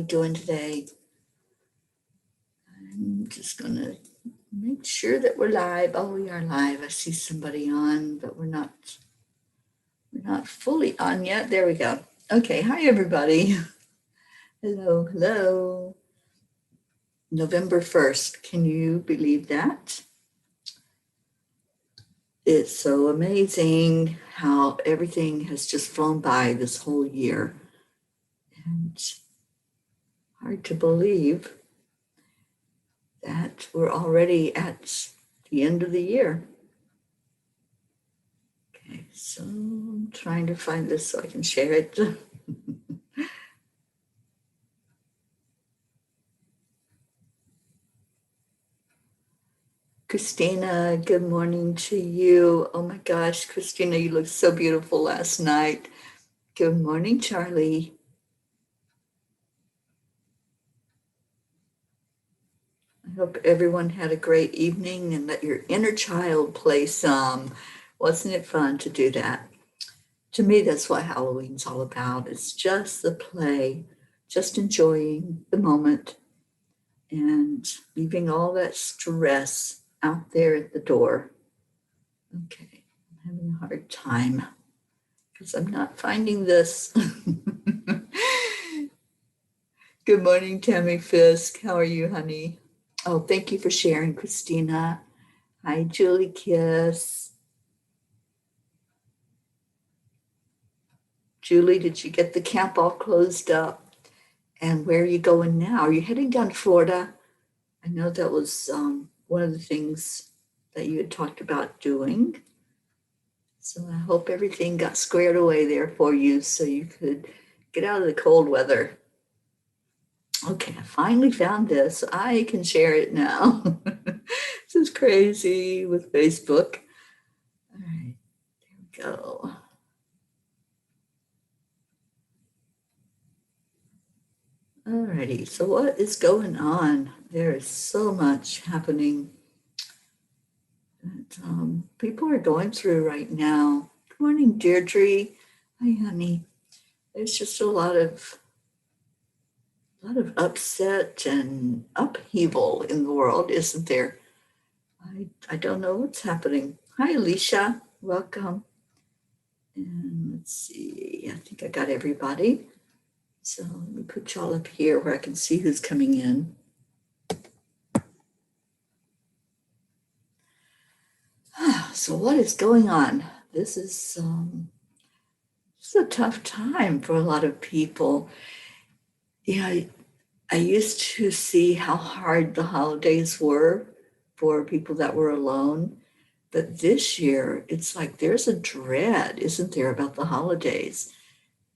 Doing today? I'm just gonna make sure that we're live. Oh, we are live. I see somebody on, but we're not fully on yet. There we go. Okay, hi everybody. Hello. November 1st. Can you believe that? It's so amazing how everything has just flown by this whole year. And hard to believe that we're already at the end of the year. Okay, so I'm trying to find this so I can share it. Christina, good morning to you. Oh my gosh, Christina, you looked so beautiful last night. Good morning, Charlie. I hope everyone had a great evening and let your inner child play some. Wasn't it fun to do that? To me, that's what Halloween's all about. It's just the play, just enjoying the moment and leaving all that stress out there at the door. Okay, I'm having a hard time because I'm not finding this. Good morning, Tammy Fisk. How are you, honey? Oh, thank you for sharing, Christina. Hi, Julie Kiss. Julie, did you get the camp all closed up? And where are you going now? Are you heading down to Florida? I know that was one of the things that you had talked about doing. So I hope everything got squared away there for you so you could get out of the cold weather. Okay, I finally found this. I can share it now. This is crazy with Facebook. All right, there we go. Alrighty, so what is going on? There is so much happening that people are going through right now. Good morning, Deirdre. Hi, honey. There's just a lot of upset and upheaval in the world, isn't there? I don't know what's happening. Hi, Alicia. Welcome. And let's see. I think I got everybody. So let me put y'all up here where I can see who's coming in. So what is going on? This is a tough time for a lot of people. Yeah, I used to see how hard the holidays were for people that were alone. But this year, it's like there's a dread, isn't there, about the holidays?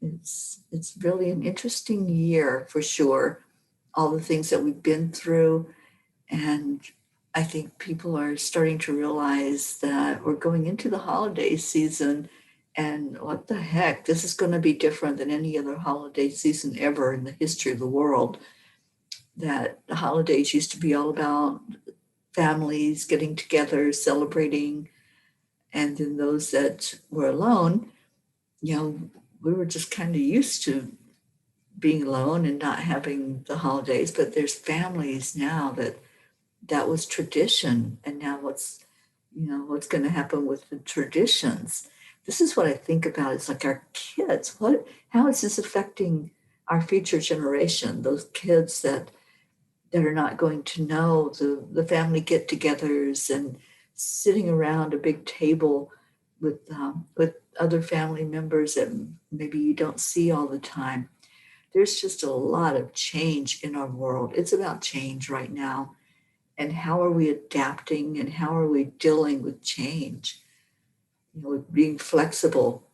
It's really an interesting year for sure. All the things that we've been through, and I think people are starting to realize that we're going into the holiday season, and what the heck, this is going to be different than any other holiday season ever in the history of the world. That the holidays used to be all about families getting together, celebrating, and then those that were alone, we were just kind of used to being alone and not having the holidays. But there's families now that was tradition, and now what's going to happen with the traditions. This is what I think about. It's like our kids. How is this affecting our future generation? Those kids that are not going to know the family get-togethers and sitting around a big table with other family members that maybe you don't see all the time. There's just a lot of change in our world. It's about change right now. And how are we adapting and how are we dealing with change? With being flexible,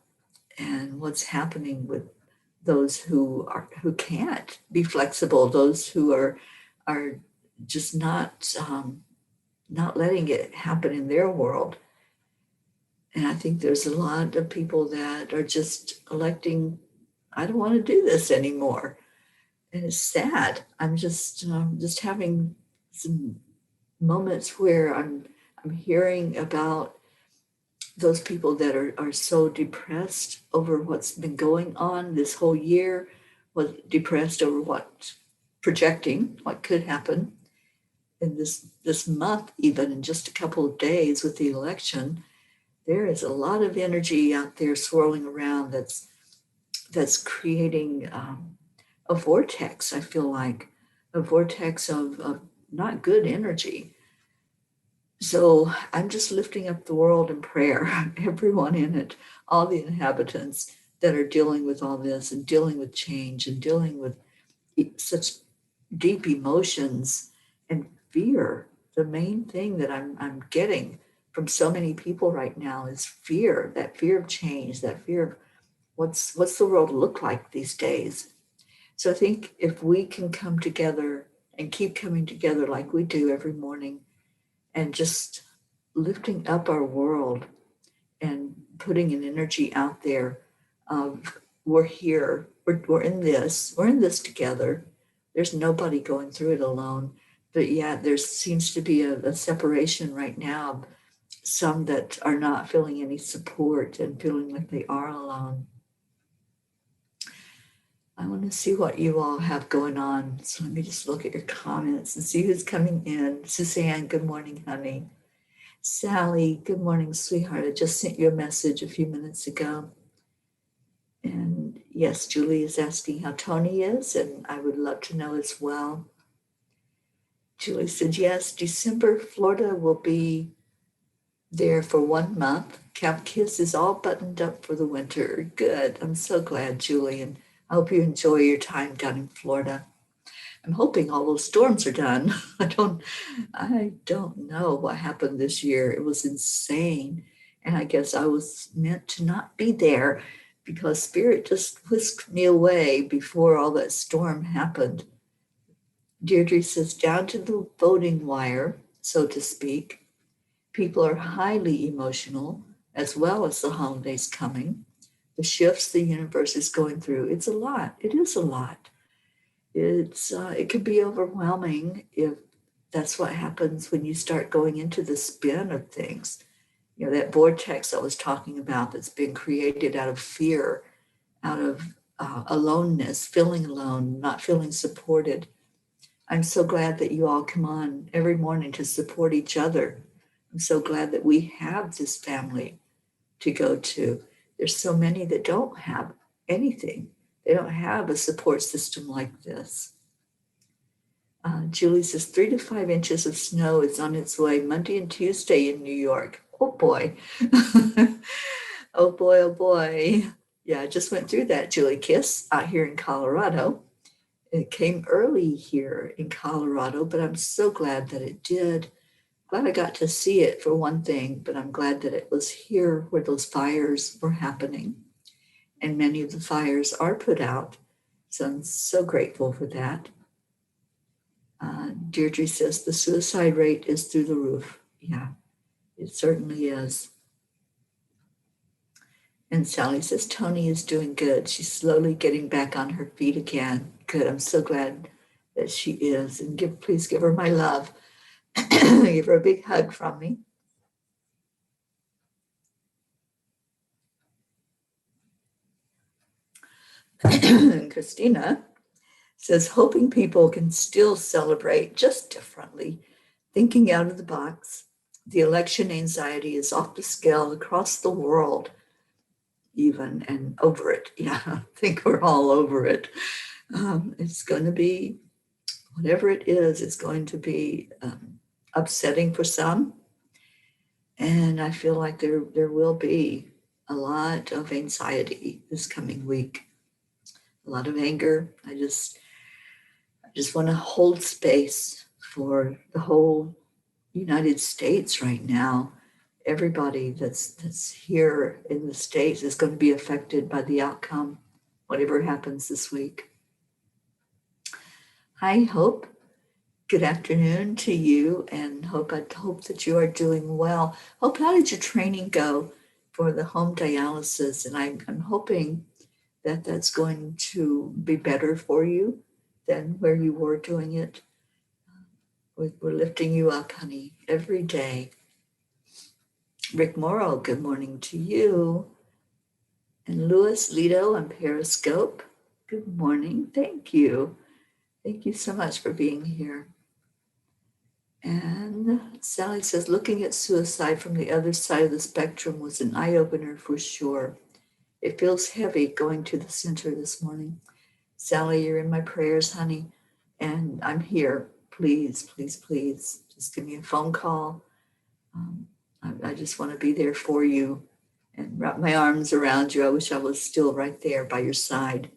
and what's happening with those who can't be flexible, those who are just not letting it happen in their world. And I think there's a lot of people that are just electing, I don't want to do this anymore. And it's sad. I'm just having some moments where I'm hearing about those people that are so depressed over what's been going on this whole year was depressed over projecting what could happen in this month, even in just a couple of days with the election. There is a lot of energy out there swirling around that's creating a vortex. I feel like a vortex of not good energy. So I'm just lifting up the world in prayer, everyone in it, all the inhabitants that are dealing with all this and dealing with change and dealing with such deep emotions and fear. The main thing that I'm getting from so many people right now is fear, that fear of change, that fear of what's the world look like these days. So I think if we can come together and keep coming together like we do every morning and just lifting up our world and putting an energy out there of we're here, we're in this together. There's nobody going through it alone. But yeah, there seems to be a separation right now. Some that are not feeling any support and feeling like they are alone. I want to see what you all have going on. So let me just look at your comments and see who's coming in. Suzanne, good morning, honey. Sally, good morning, sweetheart. I just sent you a message a few minutes ago. And yes, Julie is asking how Tony is, and I would love to know as well. Julie said, yes, December, Florida will be there for 1 month. Camp Kiss is all buttoned up for the winter. Good. I'm so glad, Julie, and I hope you enjoy your time down in Florida. I'm hoping all those storms are done. I don't know what happened this year. It was insane. And I guess I was meant to not be there because Spirit just whisked me away before all that storm happened. Deirdre says, down to the voting wire, so to speak. People are highly emotional, as well as the holidays coming. The shifts the universe is going through. It's a lot. It is a lot. It can be overwhelming if that's what happens when you start going into the spin of things. You know, that vortex I was talking about that's been created out of fear, out of aloneness, feeling alone, not feeling supported. I'm so glad that you all come on every morning to support each other. I'm so glad that we have this family to go to. There's so many that don't have anything. They don't have a support system like this. Julie says 3 to 5 inches of snow is on its way Monday and Tuesday in New York. Oh boy. Oh boy, oh boy. Yeah, I just went through that, Julie Kiss, out here in Colorado. It came early here in Colorado, but I'm so glad that it did. Glad I got to see it for one thing, but I'm glad that it was here where those fires were happening. And many of the fires are put out. So I'm so grateful for that. Deirdre says the suicide rate is through the roof. Yeah, it certainly is. And Sally says Tony is doing good. She's slowly getting back on her feet again. Good. I'm so glad that she is. And please give her my love. Give her a big hug from me. Christina says, hoping people can still celebrate just differently, thinking out of the box. The election anxiety is off the scale across the world, even, and over it. Yeah, I think we're all over it. It's going to be, whatever it is, it's going to be upsetting for some. And I feel like there will be a lot of anxiety this coming week, a lot of anger. I just want to hold space for the whole United States right now. Everybody that's here in the States is going to be affected by the outcome, whatever happens this week. Hi, Hope. Good afternoon to you, and I hope that you are doing well. Hope, how did your training go for the home dialysis? And I'm hoping that that's going to be better for you than where you were doing it. We're lifting you up, honey, every day. Rick Morrow, good morning to you. And Louis Lito on Periscope. Good morning. Thank you. Thank you so much for being here. And Sally says, looking at suicide from the other side of the spectrum was an eye-opener for sure. It feels heavy going to the center this morning. Sally, you're in my prayers, honey, and I'm here. Please, please, please, just give me a phone call. I just want to be there for you and wrap my arms around you. I wish I was still right there by your side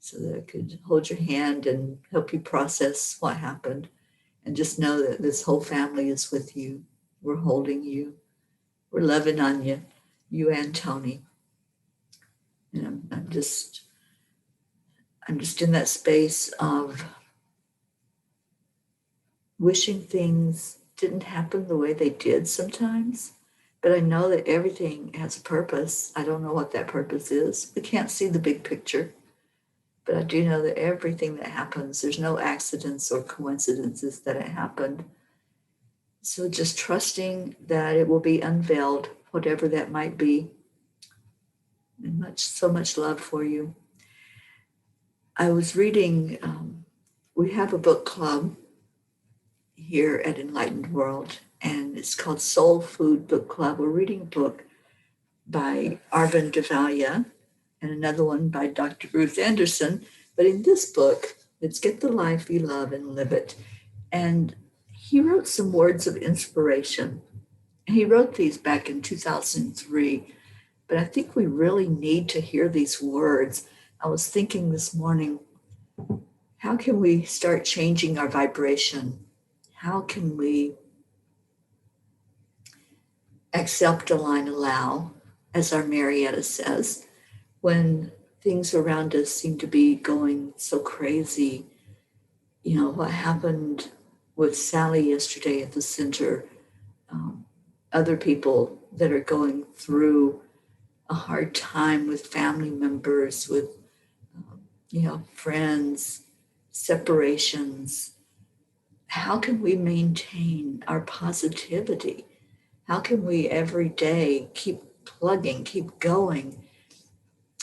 so that I could hold your hand and help you process what happened. And just know that this whole family is with you. We're holding you. We're loving on you, you and Tony. And I'm just in that space of wishing things didn't happen the way they did sometimes. But I know that everything has a purpose. I don't know what that purpose is. We can't see the big picture. But I do know that everything that happens, there's no accidents or coincidences that it happened. So just trusting that it will be unveiled, whatever that might be. And so much love for you. I was reading, we have a book club here at Enlightened World, and it's called Soul Food Book Club. We're reading a book by Arvind Devaya and another one by Dr. Ruth Anderson. But in this book, it's Get the Life You Love and Live It. And he wrote some words of inspiration. He wrote these back in 2003, but I think we really need to hear these words. I was thinking this morning, how can we start changing our vibration? How can we accept, align, allow, as our Marietta says, when things around us seem to be going so crazy? You know, what happened with Sally yesterday at the center, other people that are going through a hard time with family members, with, friends, separations. How can we maintain our positivity? How can we every day keep plugging, keep going?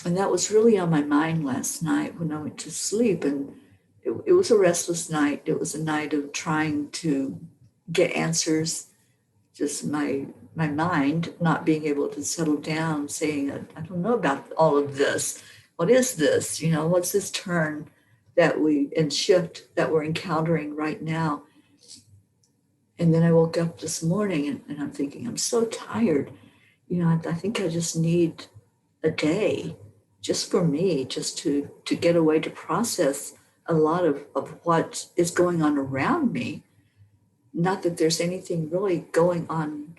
And that was really on my mind last night when I went to sleep. And it was a restless night. It was a night of trying to get answers, just my mind not being able to settle down, saying, I don't know about all of this. What is this? What's this turn and shift that we're encountering right now? And then I woke up this morning and I'm thinking, I'm so tired. I think I just need a day just for me, just to get away, to process a lot of what is going on around me. Not that there's anything really going on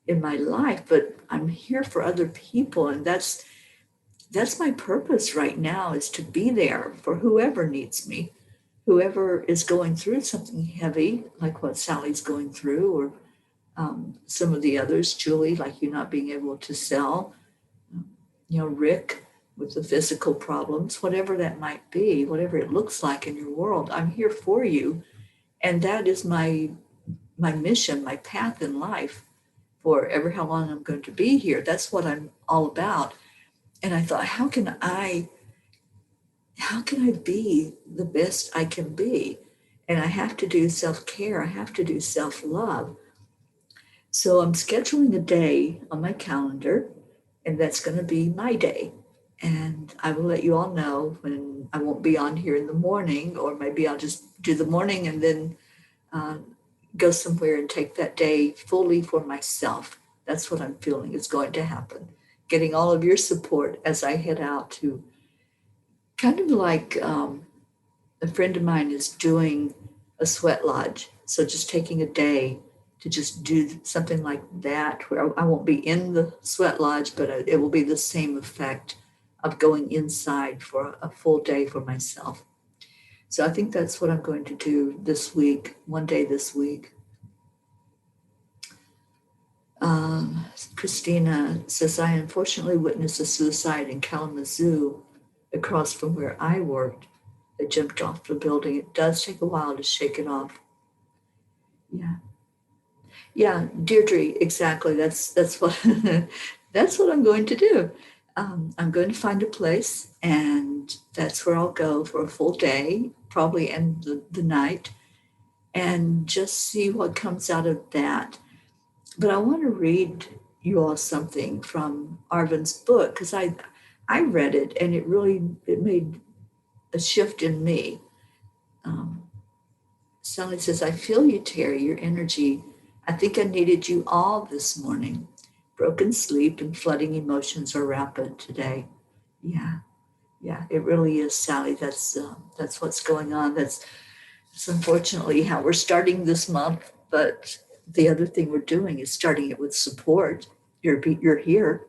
in my life, but I'm here for other people. And that's my purpose right now, is to be there for whoever needs me, whoever is going through something heavy, like what Sally's going through, or some of the others, Julie, like you not being able to sell, Rick with the physical problems, whatever that might be, whatever it looks like in your world, I'm here for you. And that is my mission, my path in life, for ever how long I'm going to be here. That's what I'm all about. And I thought, how can I be the best I can be? And I have to do self-care. I have to do self-love. So I'm scheduling a day on my calendar, and that's going to be my day. And I will let you all know when I won't be on here in the morning, or maybe I'll just do the morning and then go somewhere and take that day fully for myself. That's what I'm feeling is going to happen. Getting all of your support as I head out to, kind of like a friend of mine is doing a sweat lodge. So just taking a day to just do something like that, where I won't be in the sweat lodge, but it will be the same effect of going inside for a full day for myself. So I think that's what I'm going to do this week, one day this week. Christina says, I unfortunately witnessed a suicide in Kalamazoo across from where I worked. They jumped off the building. It does take a while to shake it off. Yeah, Deirdre, exactly. That's what that's what I'm going to do. I'm going to find a place, and that's where I'll go for a full day, probably end the night, and just see what comes out of that. But I want to read you all something from Arvin's book, because I read it and it made a shift in me. Um, Sally says, I feel you, Teri, your energy. I think I needed you all this morning. Broken sleep and flooding emotions are rampant today. Yeah, yeah, it really is, Sally. That's what's going on. That's unfortunately how we're starting this month. But the other thing we're doing is starting it with support. You're here.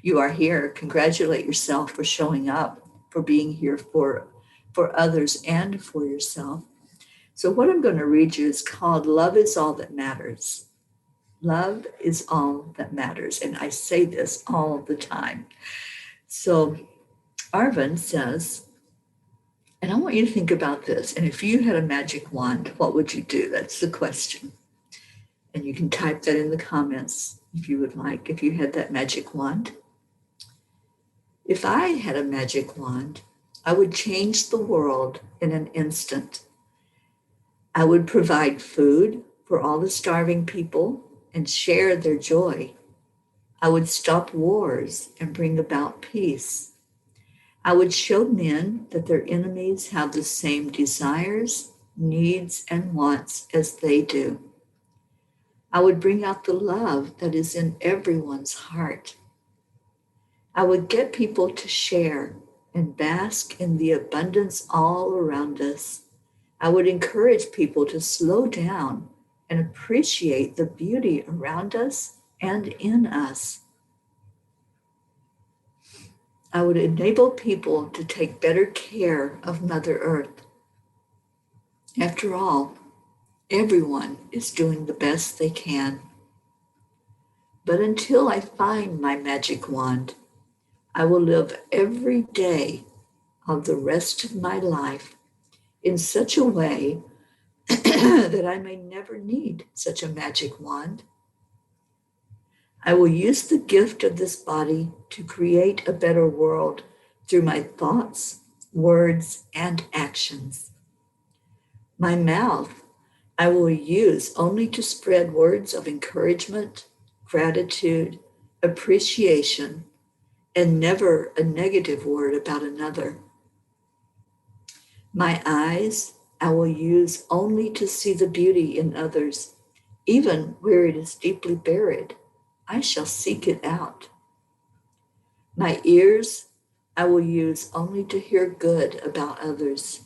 You are here. Congratulate yourself for showing up, for being here for others and for yourself. So what I'm going to read you is called Love is All That Matters. Love is all that matters. And I say this all the time. So Arvin says, and I want you to think about this. And if you had a magic wand, what would you do? That's the question. And you can type that in the comments if you would like, if you had that magic wand. If I had a magic wand, I would change the world in an instant. I would provide food for all the starving people and share their joy. I would stop wars and bring about peace. I would show men that their enemies have the same desires, needs, and wants as they do. I would bring out the love that is in everyone's heart. I would get people to share and bask in the abundance all around us. I would encourage people to slow down and appreciate the beauty around us and in us. I would enable people to take better care of Mother Earth. After all, everyone is doing the best they can. But until I find my magic wand, I will live every day of the rest of my life in such a way that I may never need such a magic wand. I will use the gift of this body to create a better world through my thoughts, words, and actions. My mouth I will use only to spread words of encouragement, gratitude, appreciation, and never a negative word about another. My eyes I will use only to see the beauty in others, even where it is deeply buried. I shall seek it out. My ears I will use only to hear good about others.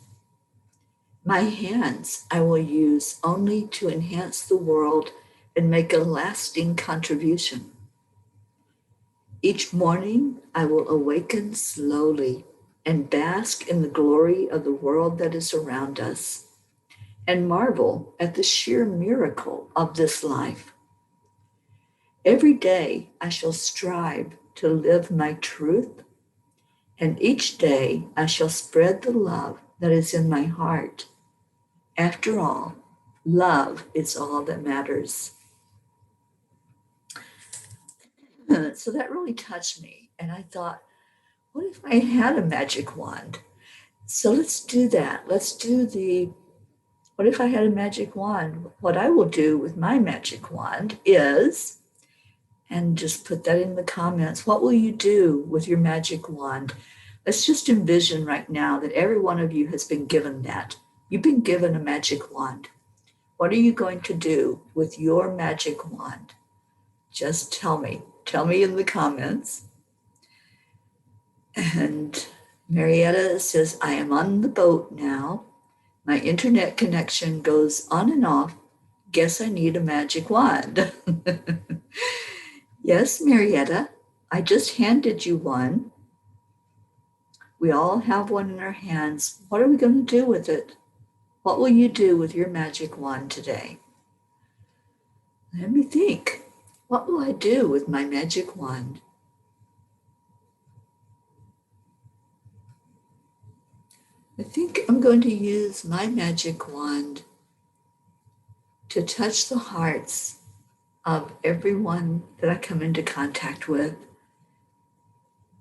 My hands I will use only to enhance the world and make a lasting contribution. Each morning I will awaken slowly and bask in the glory of the world that is around us and marvel at the sheer miracle of this life. Every day I shall strive to live my truth, and each day I shall spread the love that is in my heart. After all, love is all that matters. So that really touched me. And I thought, what if I had a magic wand? So let's do that. What if I had a magic wand? What I will do with my magic wand is, and just put that in the comments, what will you do with your magic wand? Let's just envision right now that every one of you has been given that. You've been given a magic wand. What are you going to do with your magic wand? Just tell me. Tell me in the comments. And Marietta says, I am on the boat now. My internet connection goes on and off. Guess I need a magic wand. Yes, Marietta, I just handed you one. We all have one in our hands. What are we going to do with it? What will you do with your magic wand today? Let me think. What will I do with my magic wand? I think I'm going to use my magic wand to touch the hearts of everyone that I come into contact with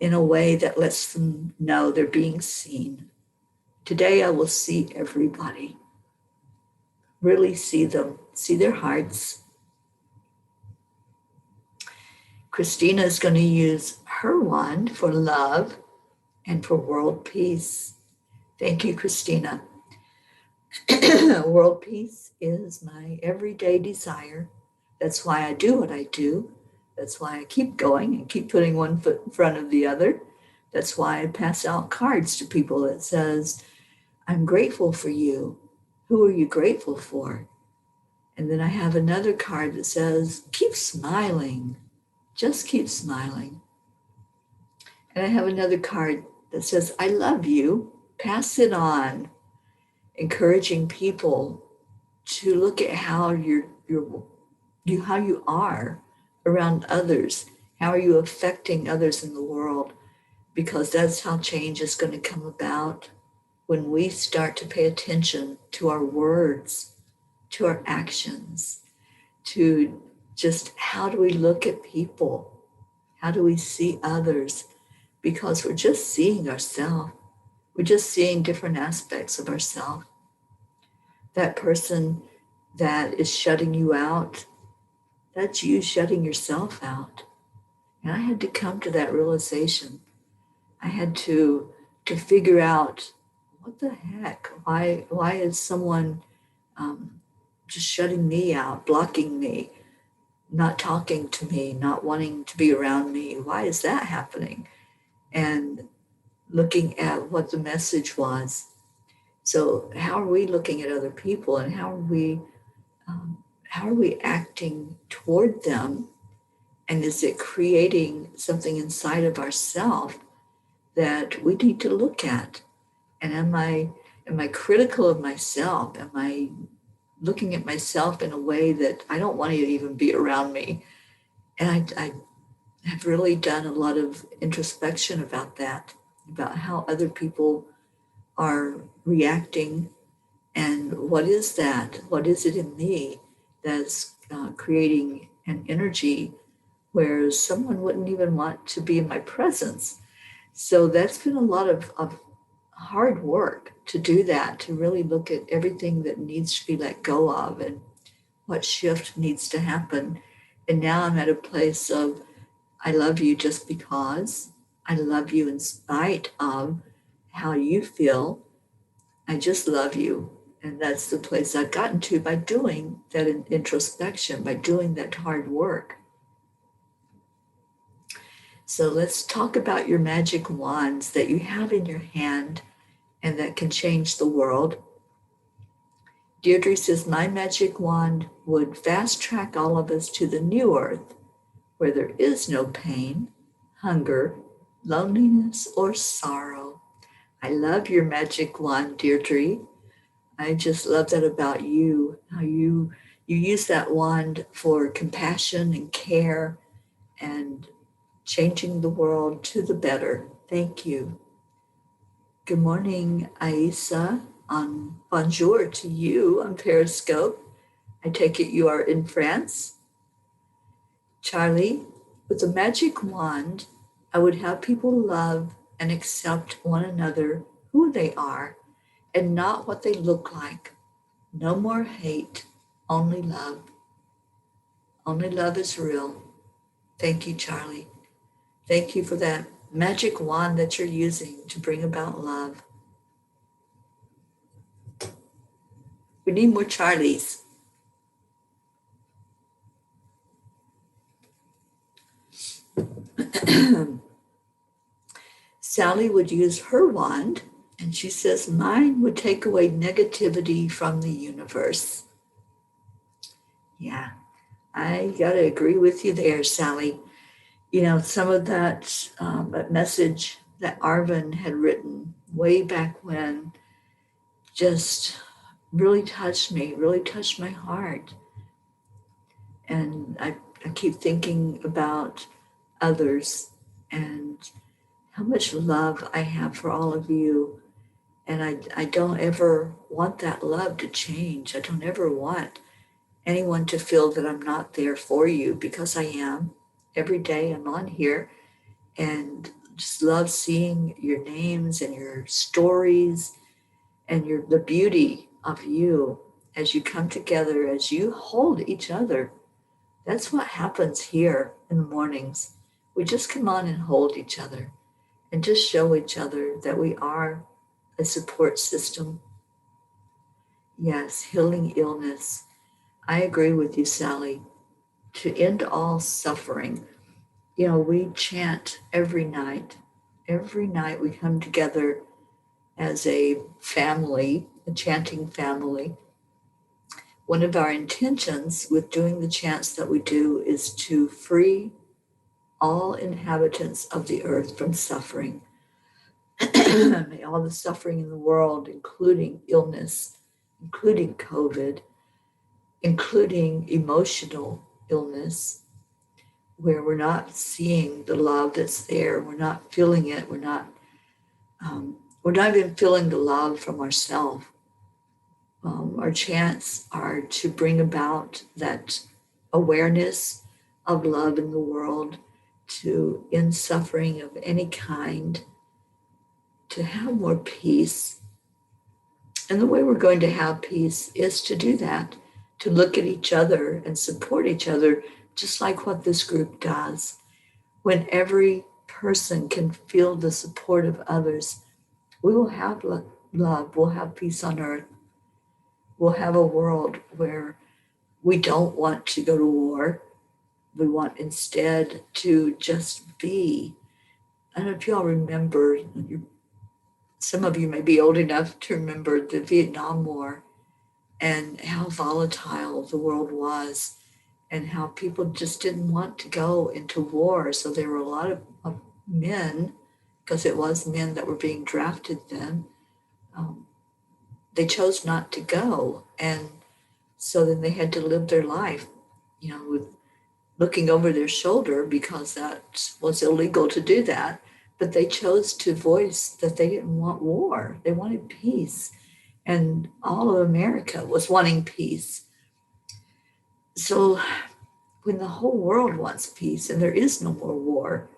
in a way that lets them know they're being seen. Today I will see everybody, really see them, see their hearts. Christina is going to use her wand for love and for world peace. Thank you, Christina. World peace is my everyday desire. That's why I do what I do. That's why I keep going and keep putting one foot in front of the other. That's why I pass out cards to people that says, I'm grateful for you. Who are you grateful for? And then I have another card that says, keep smiling. Just keep smiling. And I have another card that says, I love you. Pass it on. Encouraging people to look at how how you are around others. How are you affecting others in the world? Because that's how change is going to come about when we start to pay attention to our words, to our actions, to just how do we look at people? How do we see others? Because we're just seeing ourselves. We're just seeing different aspects of ourselves. That person that is shutting you out, that's you shutting yourself out. And I had to come to that realization. I had to figure out, what the heck? Why is someone just shutting me out, blocking me, not talking to me, not wanting to be around me? Why is that happening? And looking at what the message was. So how are we looking at other people, and how are we acting toward them? And is it creating something inside of ourselves that we need to look at? And am I critical of myself? Am I looking at myself in a way that I don't want you to even be around me? And I have really done a lot of introspection about that, about how other people are reacting, and what is that? What is it in me that's creating an energy where someone wouldn't even want to be in my presence? So that's been a lot of hard work to do that, to really look at everything that needs to be let go of and what shift needs to happen. And now I'm at a place of, I love you just because. I love you in spite of how you feel. I just love you. And that's the place I've gotten to by doing that introspection, by doing that hard work. So let's talk about your magic wands that you have in your hand and that can change the world. Deirdre says, my magic wand would fast track all of us to the new earth, where there is no pain, hunger, loneliness, or sorrow. I love your magic wand, Deirdre. I just love that about you, how you use that wand for compassion and care and changing the world to the better. Thank you. Good morning, Aisa. Bonjour to you on Periscope. I take it you are in France. Charlie, with a magic wand, I would have people love and accept one another who they are and not what they look like. No more hate, only love. Only love is real. Thank you, Charlie. Thank you for that magic wand that you're using to bring about love. We need more Charlies. Sally would use her wand, and she says, mine would take away negativity from the universe. Yeah, I got to agree with you there, Sally. You know, some of that message that Arvin had written way back when just really touched me, really touched my heart. And I keep thinking about others and how much love I have for all of you. And I don't ever want that love to change. I don't ever want anyone to feel that I'm not there for you, because I am. Every day I'm on here and just love seeing your names and your stories and the beauty of you as you come together, as you hold each other. That's what happens here in the mornings. We just come on and hold each other and just show each other that we are a support system. Yes, healing illness. I agree with you, Sally. To end all suffering, we chant every night. Every night we come together as a family, a chanting family. One of our intentions with doing the chants that we do is to free all inhabitants of the earth from suffering. May all the suffering in the world, including illness, including COVID, including emotional illness, where we're not seeing the love that's there, we're not feeling it, we're not even feeling the love from ourselves. Our chants are to bring about that awareness of love in the world, to end suffering of any kind, to have more peace. And the way we're going to have peace is to do that, to look at each other and support each other, just like what this group does. When every person can feel the support of others, we will have love, we'll have peace on earth. We'll have a world where we don't want to go to war. We want instead to just be. I don't know if y'all remember, some of you may be old enough to remember the Vietnam War and how volatile the world was and how people just didn't want to go into war. So there were a lot of men, because it was men that were being drafted then, they chose not to go. And so then they had to live their life, with looking over their shoulder, because that was illegal to do that. But they chose to voice that they didn't want war. They wanted peace. And all of America was wanting peace. So when the whole world wants peace and there is no more war,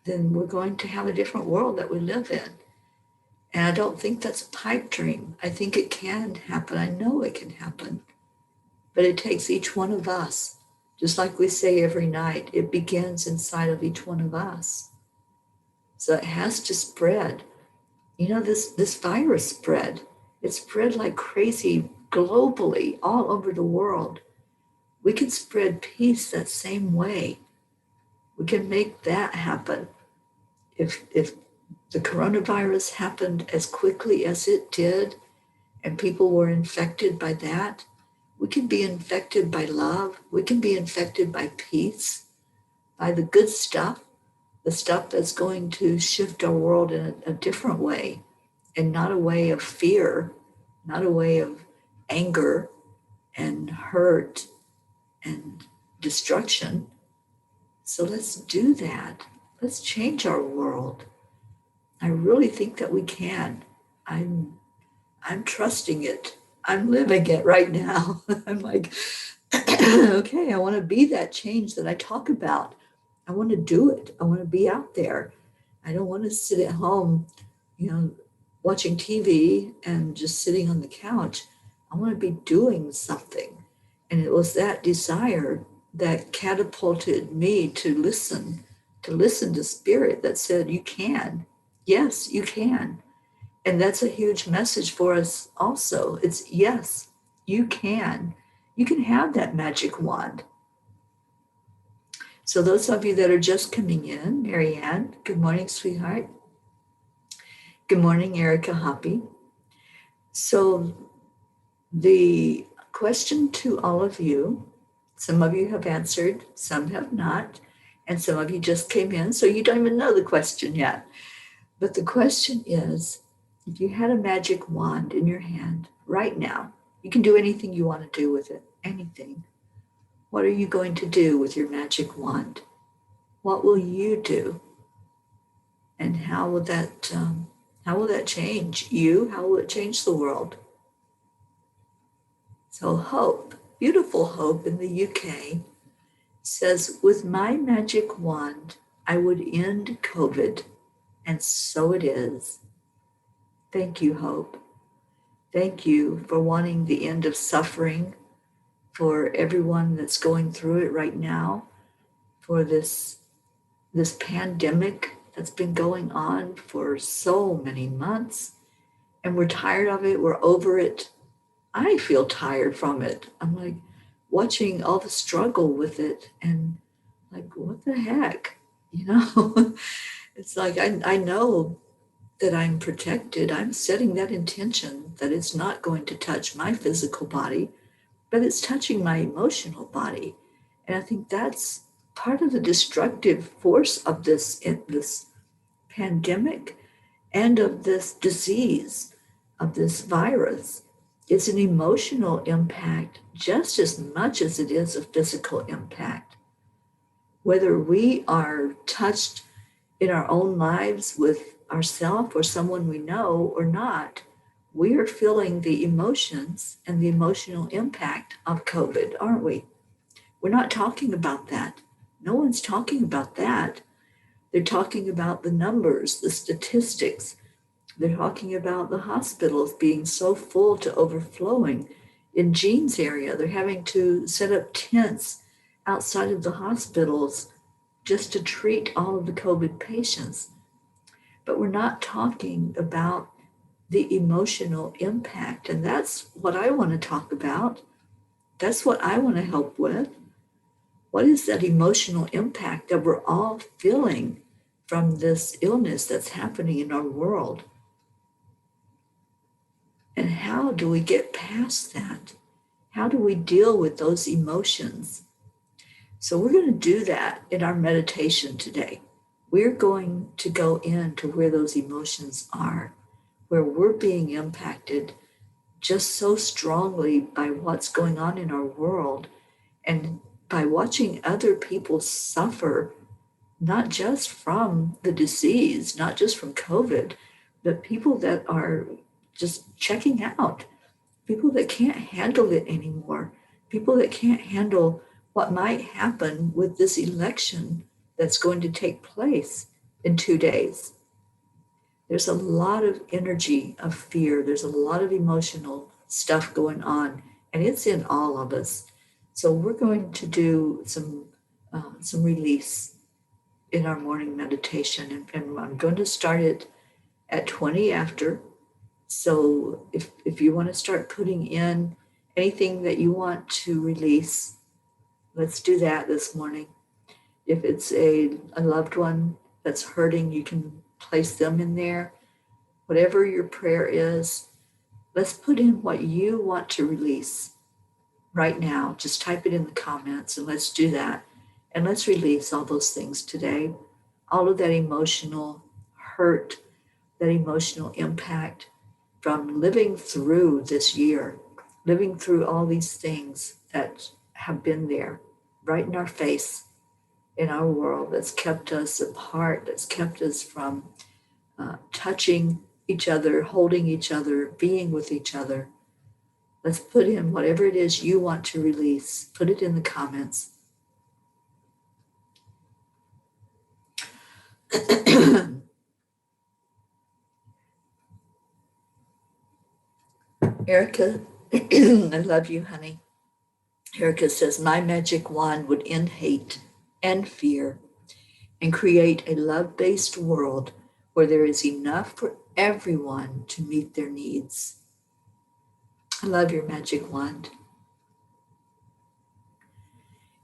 then we're going to have a different world that we live in. And I don't think that's a pipe dream. I think it can happen. I know it can happen. But it takes each one of us, just like we say every night, it begins inside of each one of us. So it has to spread. This virus spread. It spread like crazy globally, all over the world. We can spread peace that same way. We can make that happen. If the coronavirus happened as quickly as it did, and people were infected by that, we can be infected by love. We can be infected by peace, by the good stuff, the stuff that's going to shift our world in a different way, and not a way of fear, not a way of anger and hurt and destruction. So let's do that. Let's change our world. I really think that we can. I'm trusting it. I'm living it right now. I'm like, okay, I want to be that change that I talk about. I want to do it. I want to be out there. I don't want to sit at home, watching TV and just sitting on the couch. I want to be doing something. And it was that desire that catapulted me to listen to Spirit that said, you can. Yes, you can. And that's a huge message for us also. It's yes, you can. You can have that magic wand. So those of you that are just coming in, Marianne, good morning, sweetheart. Good morning, Erica Hoppy. So the question to all of you, some of you have answered, some have not, and some of you just came in, so you don't even know the question yet. But the question is, if you had a magic wand in your hand right now, you can do anything you want to do with it, anything. What are you going to do with your magic wand? What will you do? And how will that change you? How will it change the world? So Hope, beautiful Hope in the UK, says, with my magic wand, I would end COVID, and so it is. Thank you, Hope. Thank you for wanting the end of suffering for everyone that's going through it right now, for this pandemic that's been going on for so many months, and we're tired of it. We're over it. I feel tired from it. I'm like watching all the struggle with it and like, what the heck? You know, it's like I know that I'm protected. I'm setting that intention that it's not going to touch my physical body, but it's touching my emotional body. And I think that's part of the destructive force of this pandemic and of this disease, of this virus. It's an emotional impact just as much as it is a physical impact. Whether we are touched in our own lives with ourselves or someone we know or not, we are feeling the emotions and the emotional impact of COVID, aren't we? We're not talking about that. No one's talking about that. They're talking about the numbers, the statistics. They're talking about the hospitals being so full to overflowing. In Jean's area, they're having to set up tents outside of the hospitals just to treat all of the COVID patients. But we're not talking about the emotional impact. And that's what I want to talk about. That's what I want to help with. What is that emotional impact that we're all feeling from this illness that's happening in our world? And how do we get past that? How do we deal with those emotions? So we're going to do that in our meditation today. We're going to go into where those emotions are, where we're being impacted just so strongly by what's going on in our world and by watching other people suffer, not just from the disease, not just from COVID, but people that are just checking out, people that can't handle it anymore, people that can't handle what might happen with this election that's going to take place in 2 days. There's a lot of energy of fear. There's a lot of emotional stuff going on, and it's in all of us. So we're going to do some release in our morning meditation, and I'm going to start it at 20 after. So if you want to start putting in anything that you want to release, let's do that this morning. If it's a loved one that's hurting, you can place them in there. Whatever your prayer is, let's put in what you want to release right now. Just type it in the comments and let's do that. And let's release all those things today. All of that emotional hurt, that emotional impact from living through this year, living through all these things that have been there right in our face, in our world, that's kept us apart, that's kept us from touching each other, holding each other, being with each other. Let's put in whatever it is you want to release. Put it in the comments. Erica, I love you, honey. Erica says, my magic wand would end hate and fear and create a love-based world where there is enough for everyone to meet their needs. I love your magic wand.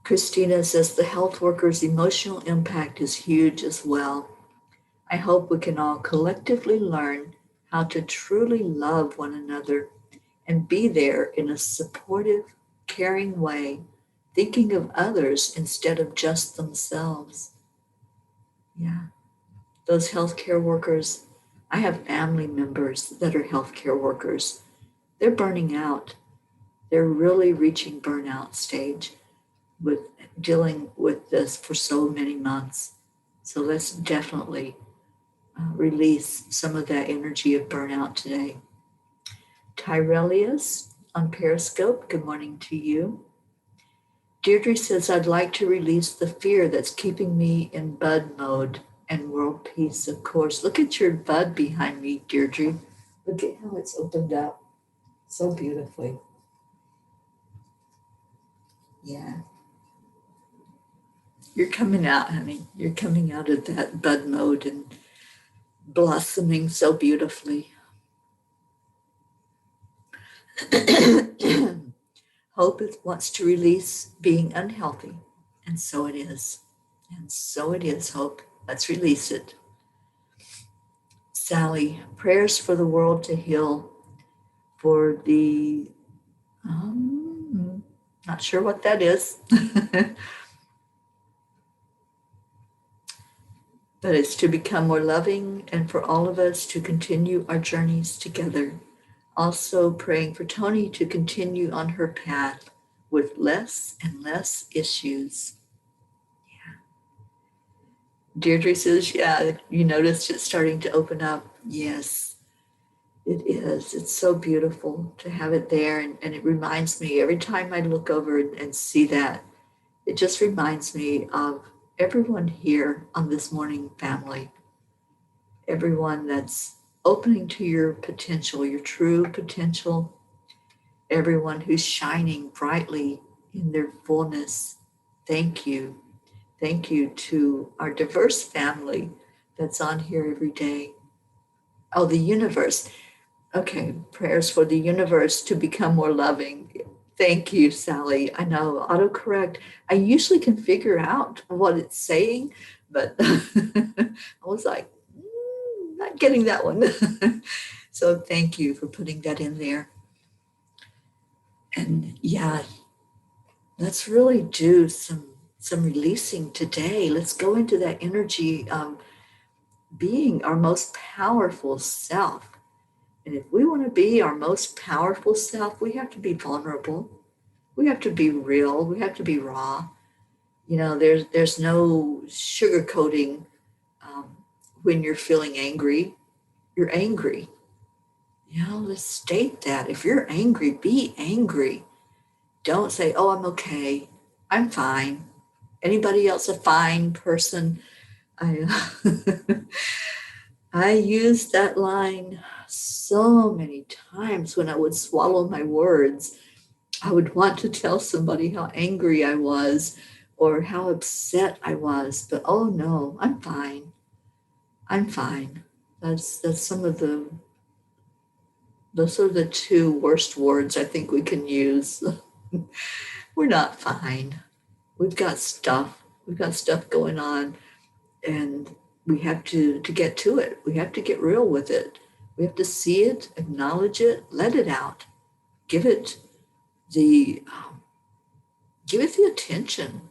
Christina says, the health worker's emotional impact is huge as well. I hope we can all collectively learn how to truly love one another and be there in a supportive, caring way, thinking of others instead of just themselves. Yeah, those healthcare workers, I have family members that are healthcare workers. They're burning out. They're really reaching burnout stage with dealing with this for so many months. So let's definitely release some of that energy of burnout today. Tyrelius on Periscope, good morning to you. Deirdre says, I'd like to release the fear that's keeping me in bud mode and world peace, of course. Look at your bud behind me, Deirdre. Look at how it's opened up so beautifully. Yeah. You're coming out, honey. You're coming out of that bud mode and blossoming so beautifully. Hope wants to release being unhealthy, and so it is. And so it is, Hope. Let's release it. Sally, prayers for the world to heal, for the, not sure what that is, but it's to become more loving and for all of us to continue our journeys together. Also praying for Toni to continue on her path with less and less issues. Yeah. Deirdre says, yeah, you noticed it's starting to open up. Yes, it is. It's so beautiful to have it there. And it reminds me every time I look over and see that, it just reminds me of everyone here on this morning family, everyone that's opening to your potential, your true potential, everyone who's shining brightly in their fullness. Thank you. Thank you to our diverse family that's on here every day. Oh, the universe. Okay, prayers for the universe to become more loving. Thank you, Sally. I know autocorrect. I usually can figure out what it's saying, but I was like, not getting that one. So thank you for putting that in there. And yeah, let's really do some releasing today. Let's go into that energy of being our most powerful self. And if we want to be our most powerful self, we have to be vulnerable. We have to be real. We have to be raw. You know, there's no sugarcoating. When you're feeling angry, you're angry. You know, let's state that. If you're angry, be angry. Don't say, oh, I'm okay. I'm fine. Anybody else a fine person? I I used that line so many times when I would swallow my words. I would want to tell somebody how angry I was or how upset I was, but oh no, I'm fine. I'm fine. That's some of the those are the two worst words I think we can use. We're not fine. We've got stuff. We've got stuff going on, and we have to get to it. We have to get real with it. We have to see it, acknowledge it, let it out, give it the attention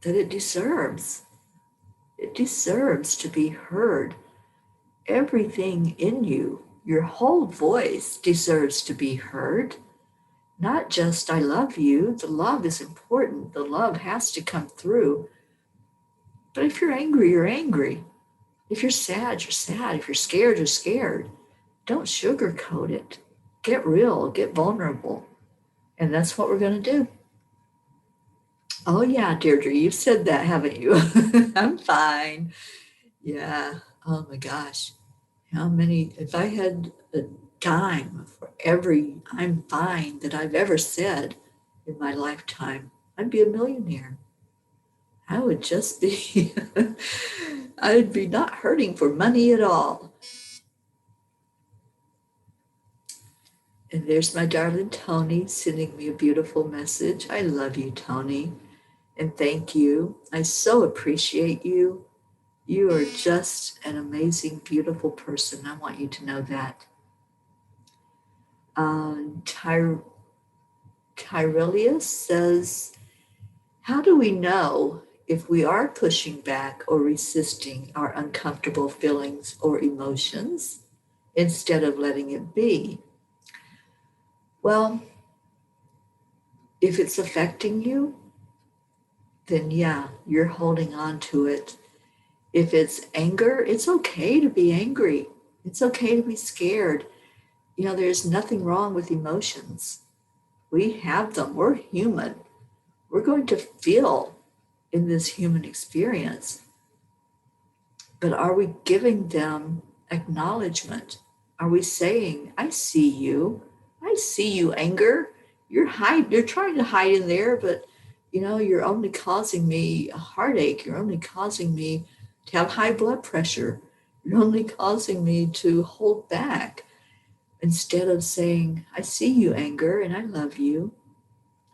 that it deserves. It deserves to be heard. Everything in you, your whole voice deserves to be heard. Not just I love you. The love is important. The love has to come through. But if you're angry, you're angry. If you're sad, you're sad. If you're scared, you're scared. Don't sugarcoat it. Get real, get vulnerable. And that's what we're going to do. Oh, yeah, Deirdre, you've said that, haven't you? I'm fine. Yeah. Oh, my gosh. How many, if I had a dime for every I'm fine that I've ever said in my lifetime, I'd be a millionaire. I would just be, I would be not hurting for money at all. And there's my darling Toni sending me a beautiful message. I love you, Toni. And thank you. I so appreciate you. You are just an amazing, beautiful person. I want you to know that. Tyrelius says, how do we know if we are pushing back or resisting our uncomfortable feelings or emotions instead of letting it be? Well, if it's affecting you, then yeah, you're holding on to it. If it's anger, it's okay to be angry. It's okay to be scared. You know, there's nothing wrong with emotions. We have them. We're human. we're going to feel in this human experience. But are we giving them acknowledgement? Are we saying, I see you. I see you, anger. You're trying to hide in there, but you're only causing me a heartache. You're only causing me to have high blood pressure. You're only causing me to hold back. Instead of saying, I see you, anger, and I love you.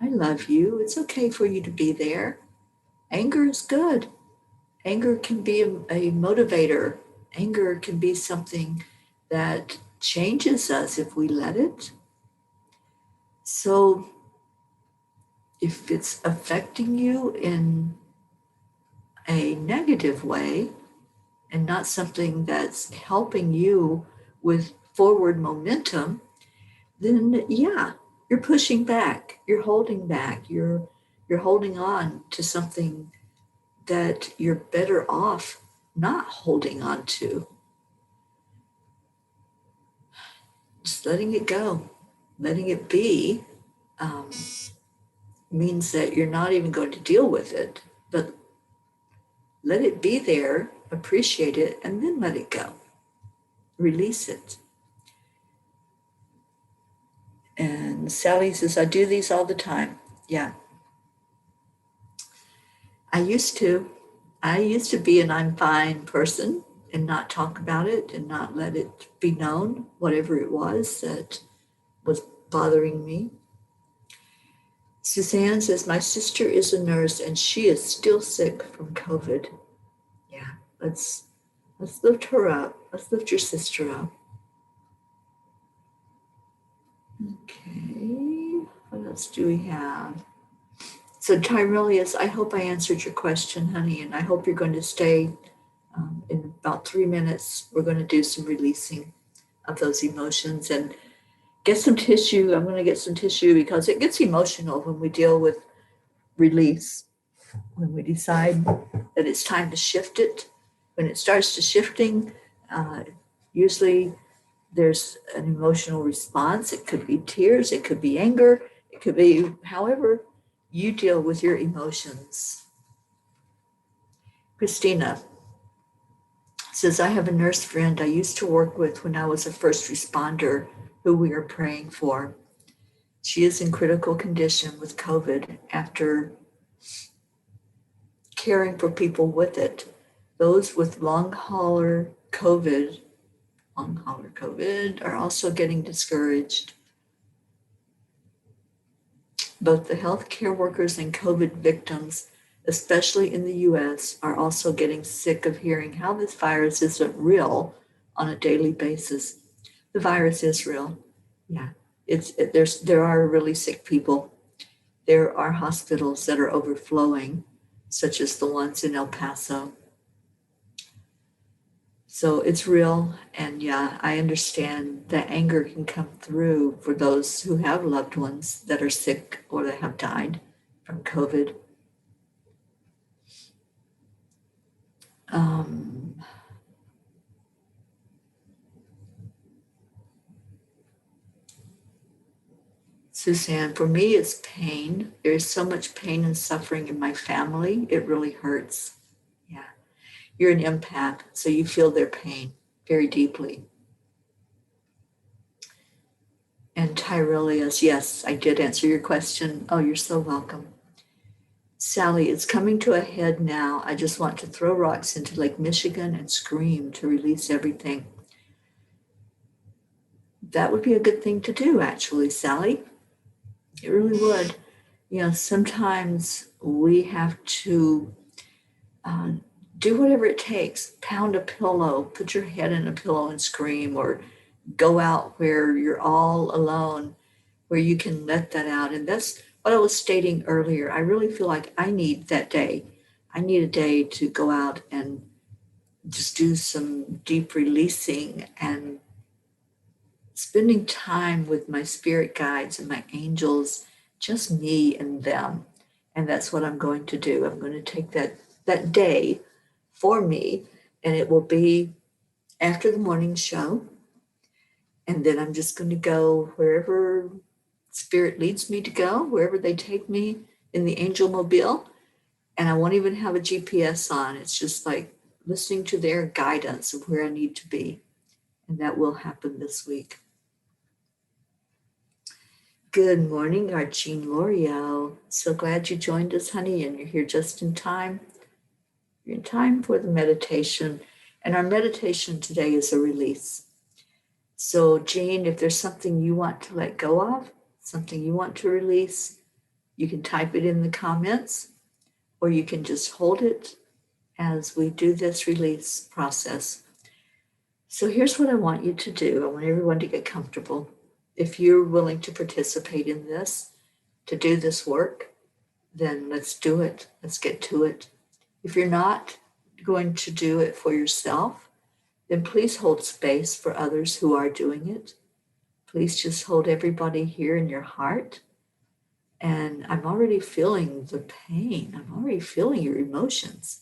I love you. It's okay for you to be there. Anger is good. Anger can be a motivator. Anger can be something that changes us if we let it. So if it's affecting you in a negative way and not something that's helping you with forward momentum, then yeah, you're pushing back, you're holding back, you're holding on to something that you're better off not holding on to. Just letting it go, letting it be, means that you're not even going to deal with it, but let it be there, appreciate it, and then let it go. Release it. And Sally says, I do these all the time. Yeah. I used to. I used to be an I'm fine person and not talk about it and not let it be known, whatever it was that was bothering me. Suzanne says, my sister is a nurse and she is still sick from COVID. Yeah, let's lift her up. Let's lift your sister up. Okay, what else do we have? So Tyrelius, I hope I answered your question, honey, and I hope you're going to stay. In about 3 minutes, we're going to do some releasing of those emotions and get some tissue. I'm going to get some tissue because it gets emotional when we deal with release, when we decide that it's time to shift it. When it starts to shifting, usually there's an emotional response. It could be tears, it could be anger, it could be however you deal with your emotions. Christina says, I have a nurse friend I used to work with when I was a first responder who we are praying for. She is in critical condition with COVID after caring for people with it. Those with long hauler COVID are also getting discouraged. Both the healthcare workers and COVID victims, especially in the US, are also getting sick of hearing how this virus isn't real on a daily basis. The virus is real. Yeah, there are really sick people. There are hospitals that are overflowing, such as the ones in El Paso. So it's real. And yeah, I understand that anger can come through for those who have loved ones that are sick or that have died from COVID. Suzanne, for me, it's pain. There's so much pain and suffering in my family. It really hurts. Yeah. You're an empath, so you feel their pain very deeply. And Tyrelius, yes, I did answer your question. Oh, you're so welcome. Sally, it's coming to a head now. I just want to throw rocks into Lake Michigan and scream to release everything. That would be a good thing to do, actually, Sally. It really would. Sometimes we have to do whatever it takes. Pound a pillow, put your head in a pillow and scream, or go out where you're all alone, where you can let that out. And that's what I was stating earlier. I really feel like I need that day. I need a day to go out and just do some deep releasing and spending time with my spirit guides and my angels, just me and them. And that's what I'm going to do. I'm going to take that day for me, and it will be after the morning show. And then I'm just going to go wherever spirit leads me to go, wherever they take me, in the Angel Mobile, and I won't even have a GPS on. It's just like listening to their guidance of where I need to be. And that will happen this week. Good morning, Archangel L'Oreal. So glad you joined us, honey, and you're here just in time. You're in time for the meditation. And our meditation today is a release. So, Jane, if there's something you want to let go of, something you want to release, you can type it in the comments, or you can just hold it as we do this release process. So here's what I want you to do. I want everyone to get comfortable. If you're willing to participate in this, to do this work, then let's do it. Let's get to it. If you're not going to do it for yourself, then please hold space for others who are doing it. Please just hold everybody here in your heart. And I'm already feeling the pain. I'm already feeling your emotions.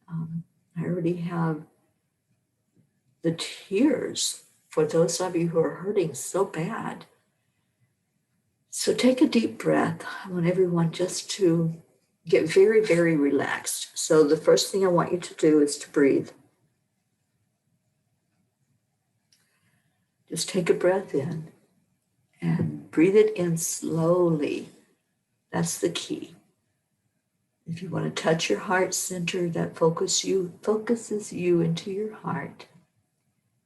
I already have the tears for those of you who are hurting so bad. So take a deep breath. I want everyone just to get very, very relaxed. So the first thing I want you to do is to breathe. Just take a breath in and breathe it in slowly. That's the key. If you want to touch your heart center, that focuses you into your heart.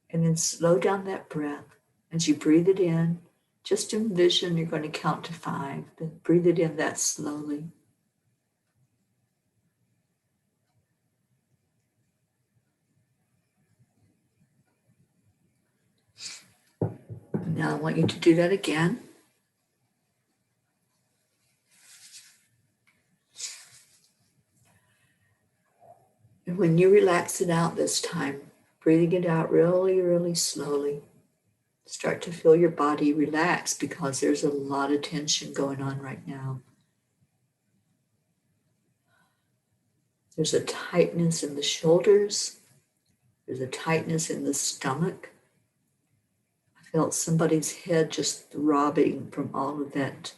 And then slow down that breath. As you breathe it in, just envision you're going to count to 5. Then breathe it in that slowly. Now I want you to do that again. And when you relax it out this time, breathing it out really, really slowly, start to feel your body relax because there's a lot of tension going on right now. There's a tightness in the shoulders. There's a tightness in the stomach. I felt somebody's head just throbbing from all of that.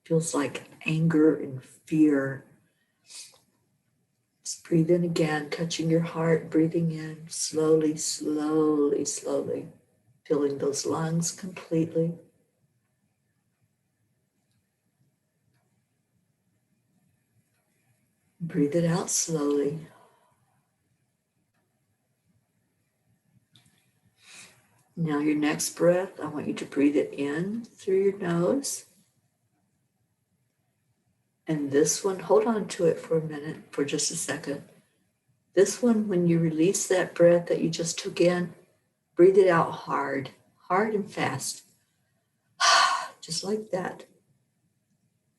Feels like anger and fear. Just breathe in again, touching your heart, breathing in slowly, slowly, slowly. Filling those lungs completely. Breathe it out slowly. Now your next breath, I want you to breathe it in through your nose. And this one, hold on to it for a minute, for just a second. This one, when you release that breath that you just took in, breathe it out hard, hard and fast. Just like that.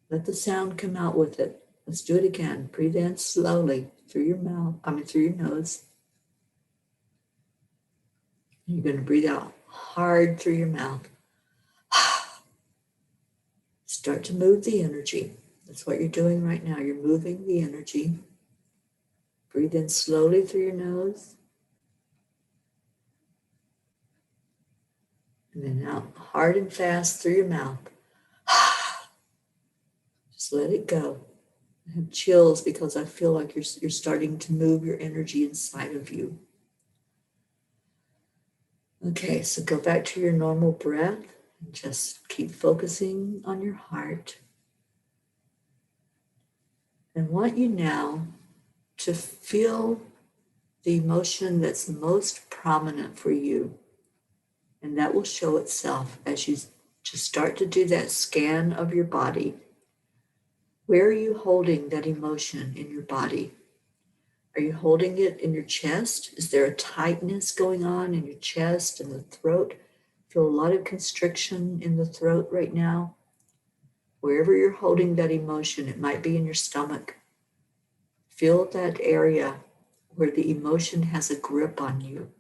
Let the sound come out with it. Let's do it again. Breathe in slowly through your mouth, through your nose. You're going to breathe out hard through your mouth. Start to move the energy. That's what you're doing right now. You're moving the energy. Breathe in slowly through your nose. And then out hard and fast through your mouth. Just let it go. I have chills because I feel like you're starting to move your energy inside of you. Okay, so go back to your normal breath and just keep focusing on your heart. And I want you now to feel the emotion that's most prominent for you. And that will show itself as you just start to do that scan of your body. Where are you holding that emotion in your body? Are you holding it in your chest? Is there a tightness going on in your chest and the throat? Feel a lot of constriction in the throat right now. Wherever you're holding that emotion, it might be in your stomach. Feel that area where the emotion has a grip on you.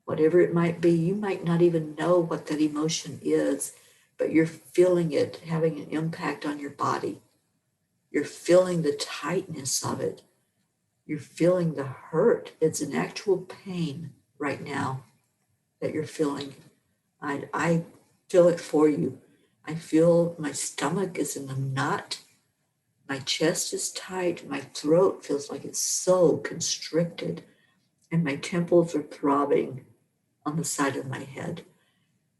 Whatever it might be, you might not even know what that emotion is, but you're feeling it having an impact on your body. You're feeling the tightness of it. You're feeling the hurt. It's an actual pain right now that you're feeling. I feel it for you. I feel my stomach is in a knot. My chest is tight. My throat feels like it's so constricted. And my temples are throbbing on the side of my head.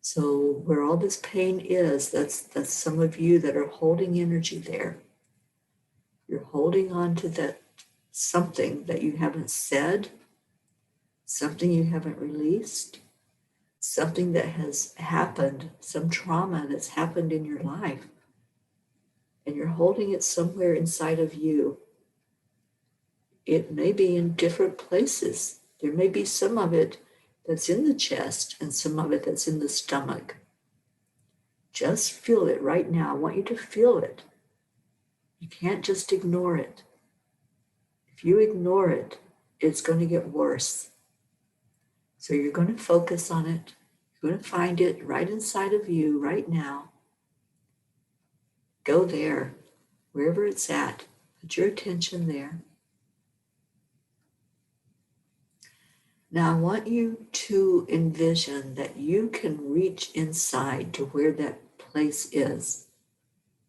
So where all this pain is, that's some of you that are holding energy there. You're holding on to that something that you haven't said, something you haven't released, something that has happened, some trauma that's happened in your life. And you're holding it somewhere inside of you. It may be in different places. There may be some of it that's in the chest and some of it that's in the stomach. Just feel it right now. I want you to feel it. You can't just ignore it. If you ignore it, it's going to get worse. So you're going to focus on it. You're going to find it right inside of you right now. Go there, wherever it's at. Put your attention there. Now I want you to envision that you can reach inside to where that place is.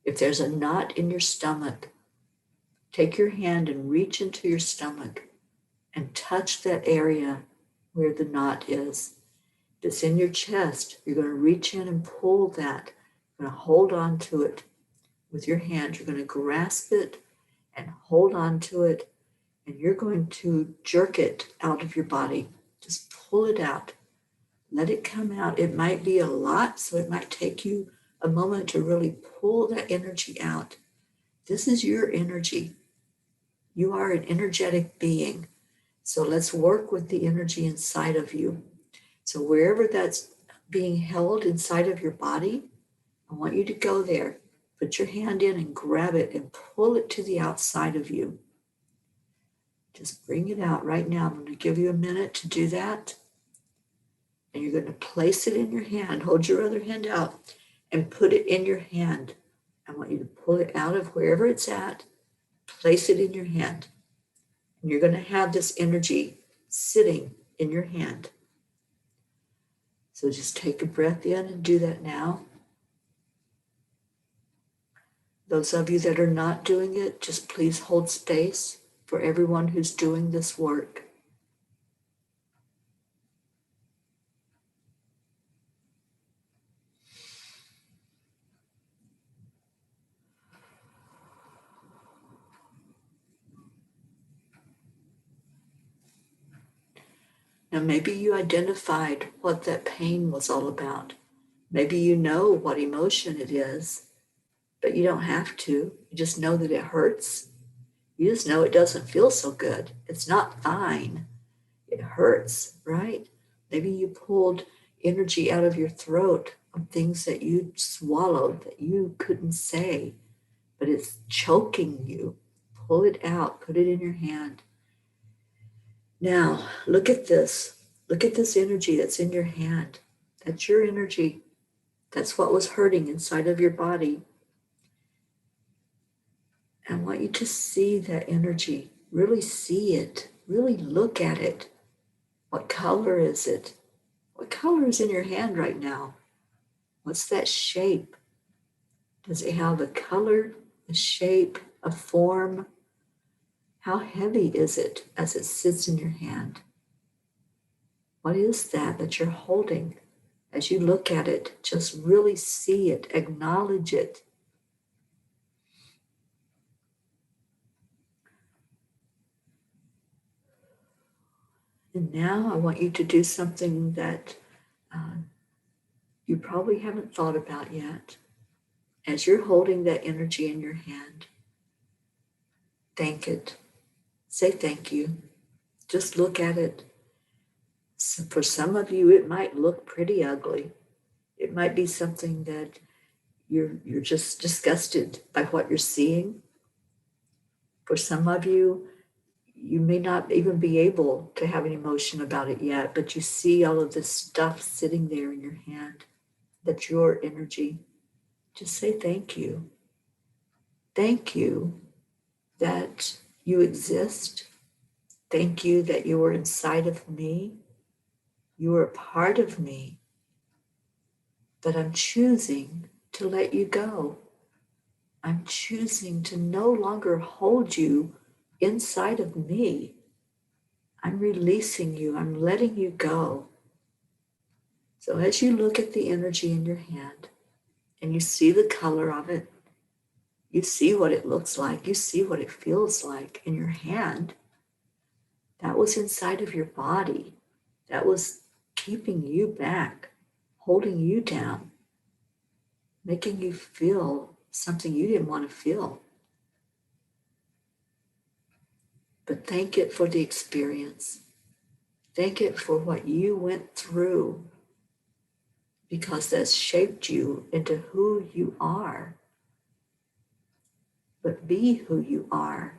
If there's a knot in your stomach, take your hand and reach into your stomach and touch that area where the knot is. If it's in your chest, you're going to reach in and pull that. You're going to hold on to it with your hand. You're going to grasp it and hold on to it, and you're going to jerk it out of your body. Just pull it out. Let it come out. It might be a lot, so it might take you a moment to really pull that energy out. This is your energy. You are an energetic being. So let's work with the energy inside of you. So wherever that's being held inside of your body, I want you to go there. Put your hand in and grab it and pull it to the outside of you. Just bring it out right now. I'm going to give you a minute to do that. And you're going to place it in your hand. Hold your other hand out and put it in your hand. I want you to pull it out of wherever it's at. Place it in your hand. And you're going to have this energy sitting in your hand. So just take a breath in and do that now. Those of you that are not doing it, just please hold space for everyone who's doing this work. Now, maybe you identified what that pain was all about. Maybe you know what emotion it is, but you don't have to. You just know that it hurts. You just know it doesn't feel so good. It's not fine. It hurts, right? Maybe you pulled energy out of your throat of things that you swallowed that you couldn't say, but it's choking you. Pull it out, put it in your hand. Now, look at this. Look at this energy that's in your hand. That's your energy. That's what was hurting inside of your body. I want you to see that energy. Really see it. Really look at it. What color is it? What color is in your hand right now? What's that shape? Does it have a color, a shape, a form? How heavy is it as it sits in your hand? What is that you're holding? As you look at it, just really see it, acknowledge it. And now I want you to do something that you probably haven't thought about yet. As you're holding that energy in your hand, thank it. Say thank you. Just look at it. So for some of you, it might look pretty ugly. It might be something that you're just disgusted by what you're seeing. For some of you, you may not even be able to have an emotion about it yet, but you see all of this stuff sitting there in your hand. That's your energy. Just say thank you. Thank you that you exist. Thank you that you are inside of me. You are a part of me. But I'm choosing to let you go. I'm choosing to no longer hold you inside of me. I'm releasing you. I'm letting you go. So as you look at the energy in your hand and you see the color of it, you see what it looks like, you see what it feels like in your hand, that was inside of your body. That was keeping you back, holding you down, making you feel something you didn't want to feel. But thank it for the experience. Thank it for what you went through, because that's shaped you into who you are. But be who you are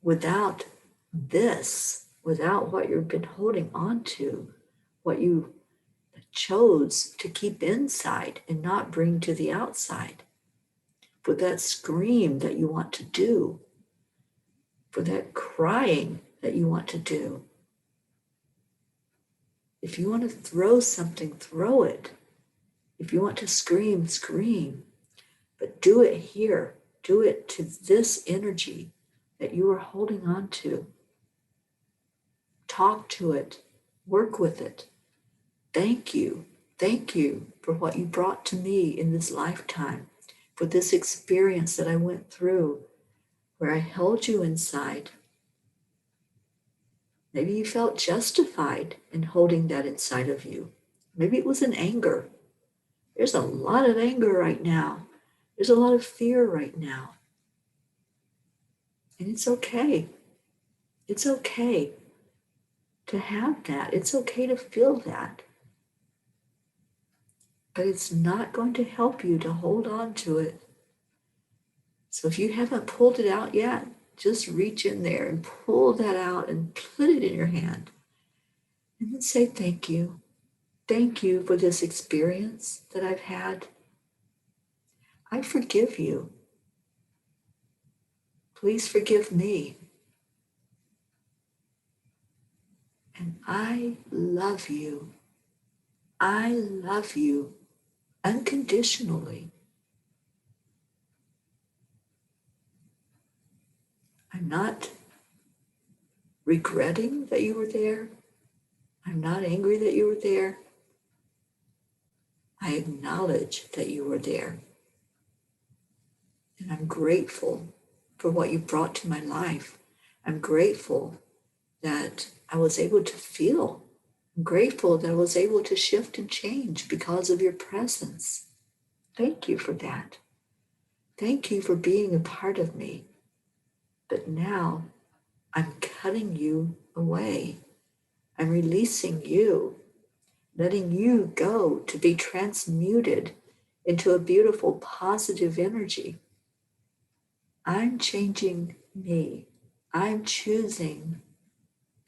without this, without what you've been holding on to, what you chose to keep inside and not bring to the outside, for that scream that you want to do, for that crying that you want to do. If you want to throw something, throw it. If you want to scream, scream. But do it here. Do it to this energy that you are holding on to. Talk to it. Work with it. Thank you. Thank you for what you brought to me in this lifetime, for this experience that I went through, where I held you inside. Maybe you felt justified in holding that inside of you. Maybe it was an anger. There's a lot of anger right now. There's a lot of fear right now. And it's okay. It's okay to have that. It's okay to feel that. But it's not going to help you to hold on to it. So if you haven't pulled it out yet, just reach in there and pull that out and put it in your hand. And then say thank you. Thank you for this experience that I've had. I forgive you. Please forgive me. And I love you. I love you unconditionally. I'm not regretting that you were there. I'm not angry that you were there. I acknowledge that you were there. And I'm grateful for what you brought to my life. I'm grateful that I was able to feel. I'm grateful that I was able to shift and change because of your presence. Thank you for that. Thank you for being a part of me. But now I'm cutting you away. I'm releasing you, letting you go to be transmuted into a beautiful, positive energy. I'm changing me. I'm choosing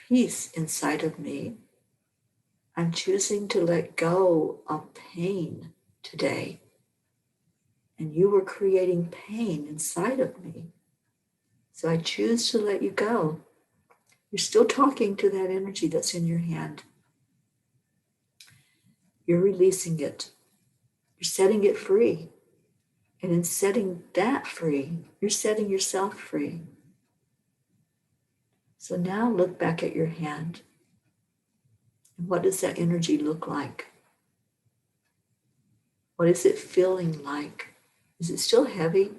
peace inside of me. I'm choosing to let go of pain today. And you were creating pain inside of me. So I choose to let you go. You're still talking to that energy that's in your hand. You're releasing it. You're setting it free. And in setting that free, you're setting yourself free. So now look back at your hand. And what does that energy look like? What is it feeling like? Is it still heavy?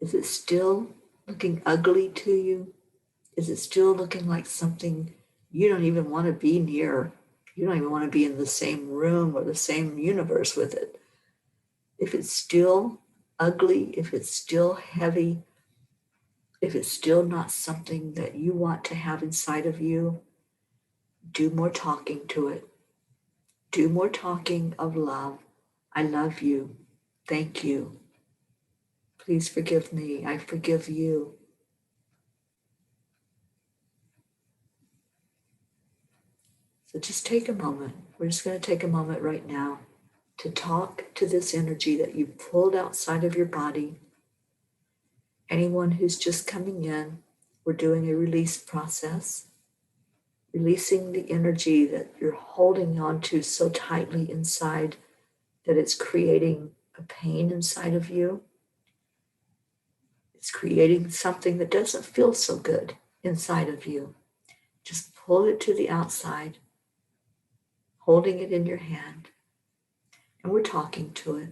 Is it still looking ugly to you? Is it still looking like something you don't even want to be near? You don't even want to be in the same room or the same universe with it. If it's still ugly, if it's still heavy, if it's still not something that you want to have inside of you, do more talking to it. Do more talking of love. I love you. Thank you. Please forgive me. I forgive you. So just take a moment. We're just going to take a moment right now to talk to this energy that you pulled outside of your body. Anyone who's just coming in, we're doing a release process, releasing the energy that you're holding on to so tightly inside that it's creating a pain inside of you. It's creating something that doesn't feel so good inside of you. Just pull it to the outside, holding it in your hand. And we're talking to it.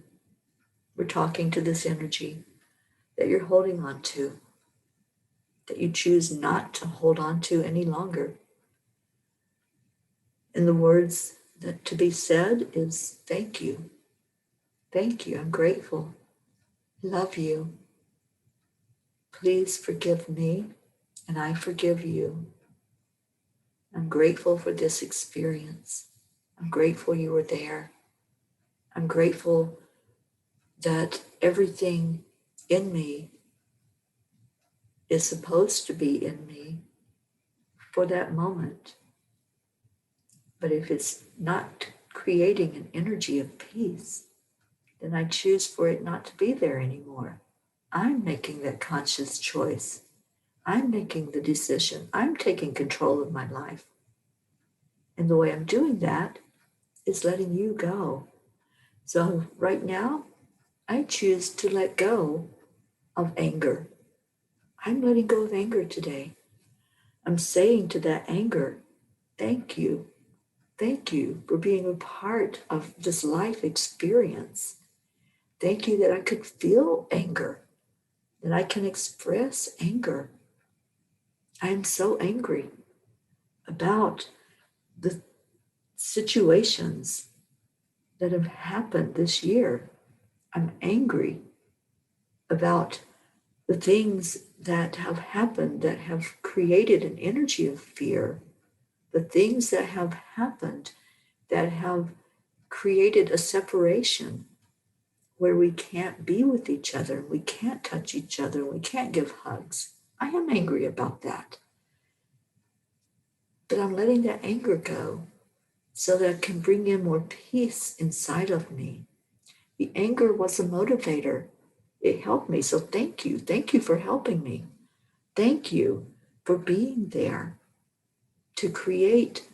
We're talking to this energy that you're holding on to, that you choose not to hold on to any longer. And the words that to be said is thank you. Thank you. I'm grateful. Love you. Please forgive me, and I forgive you. I'm grateful for this experience. I'm grateful you were there. I'm grateful that everything in me is supposed to be in me for that moment. But if it's not creating an energy of peace, then I choose for it not to be there anymore. I'm making that conscious choice. I'm making the decision. I'm taking control of my life. And the way I'm doing that is letting you go. So right now, I choose to let go of anger. I'm letting go of anger today. I'm saying to that anger, thank you. Thank you for being a part of this life experience. Thank you that I could feel anger, that I can express anger. I am so angry about the situations that have happened this year. I'm angry about the things that have happened that have created an energy of fear, the things that have happened that have created a separation where we can't be with each other, we can't touch each other, we can't give hugs. I am angry about that. But I'm letting that anger go so that it can bring in more peace inside of me. The anger was a motivator. It helped me. So thank you. Thank you for helping me. Thank you for being there to create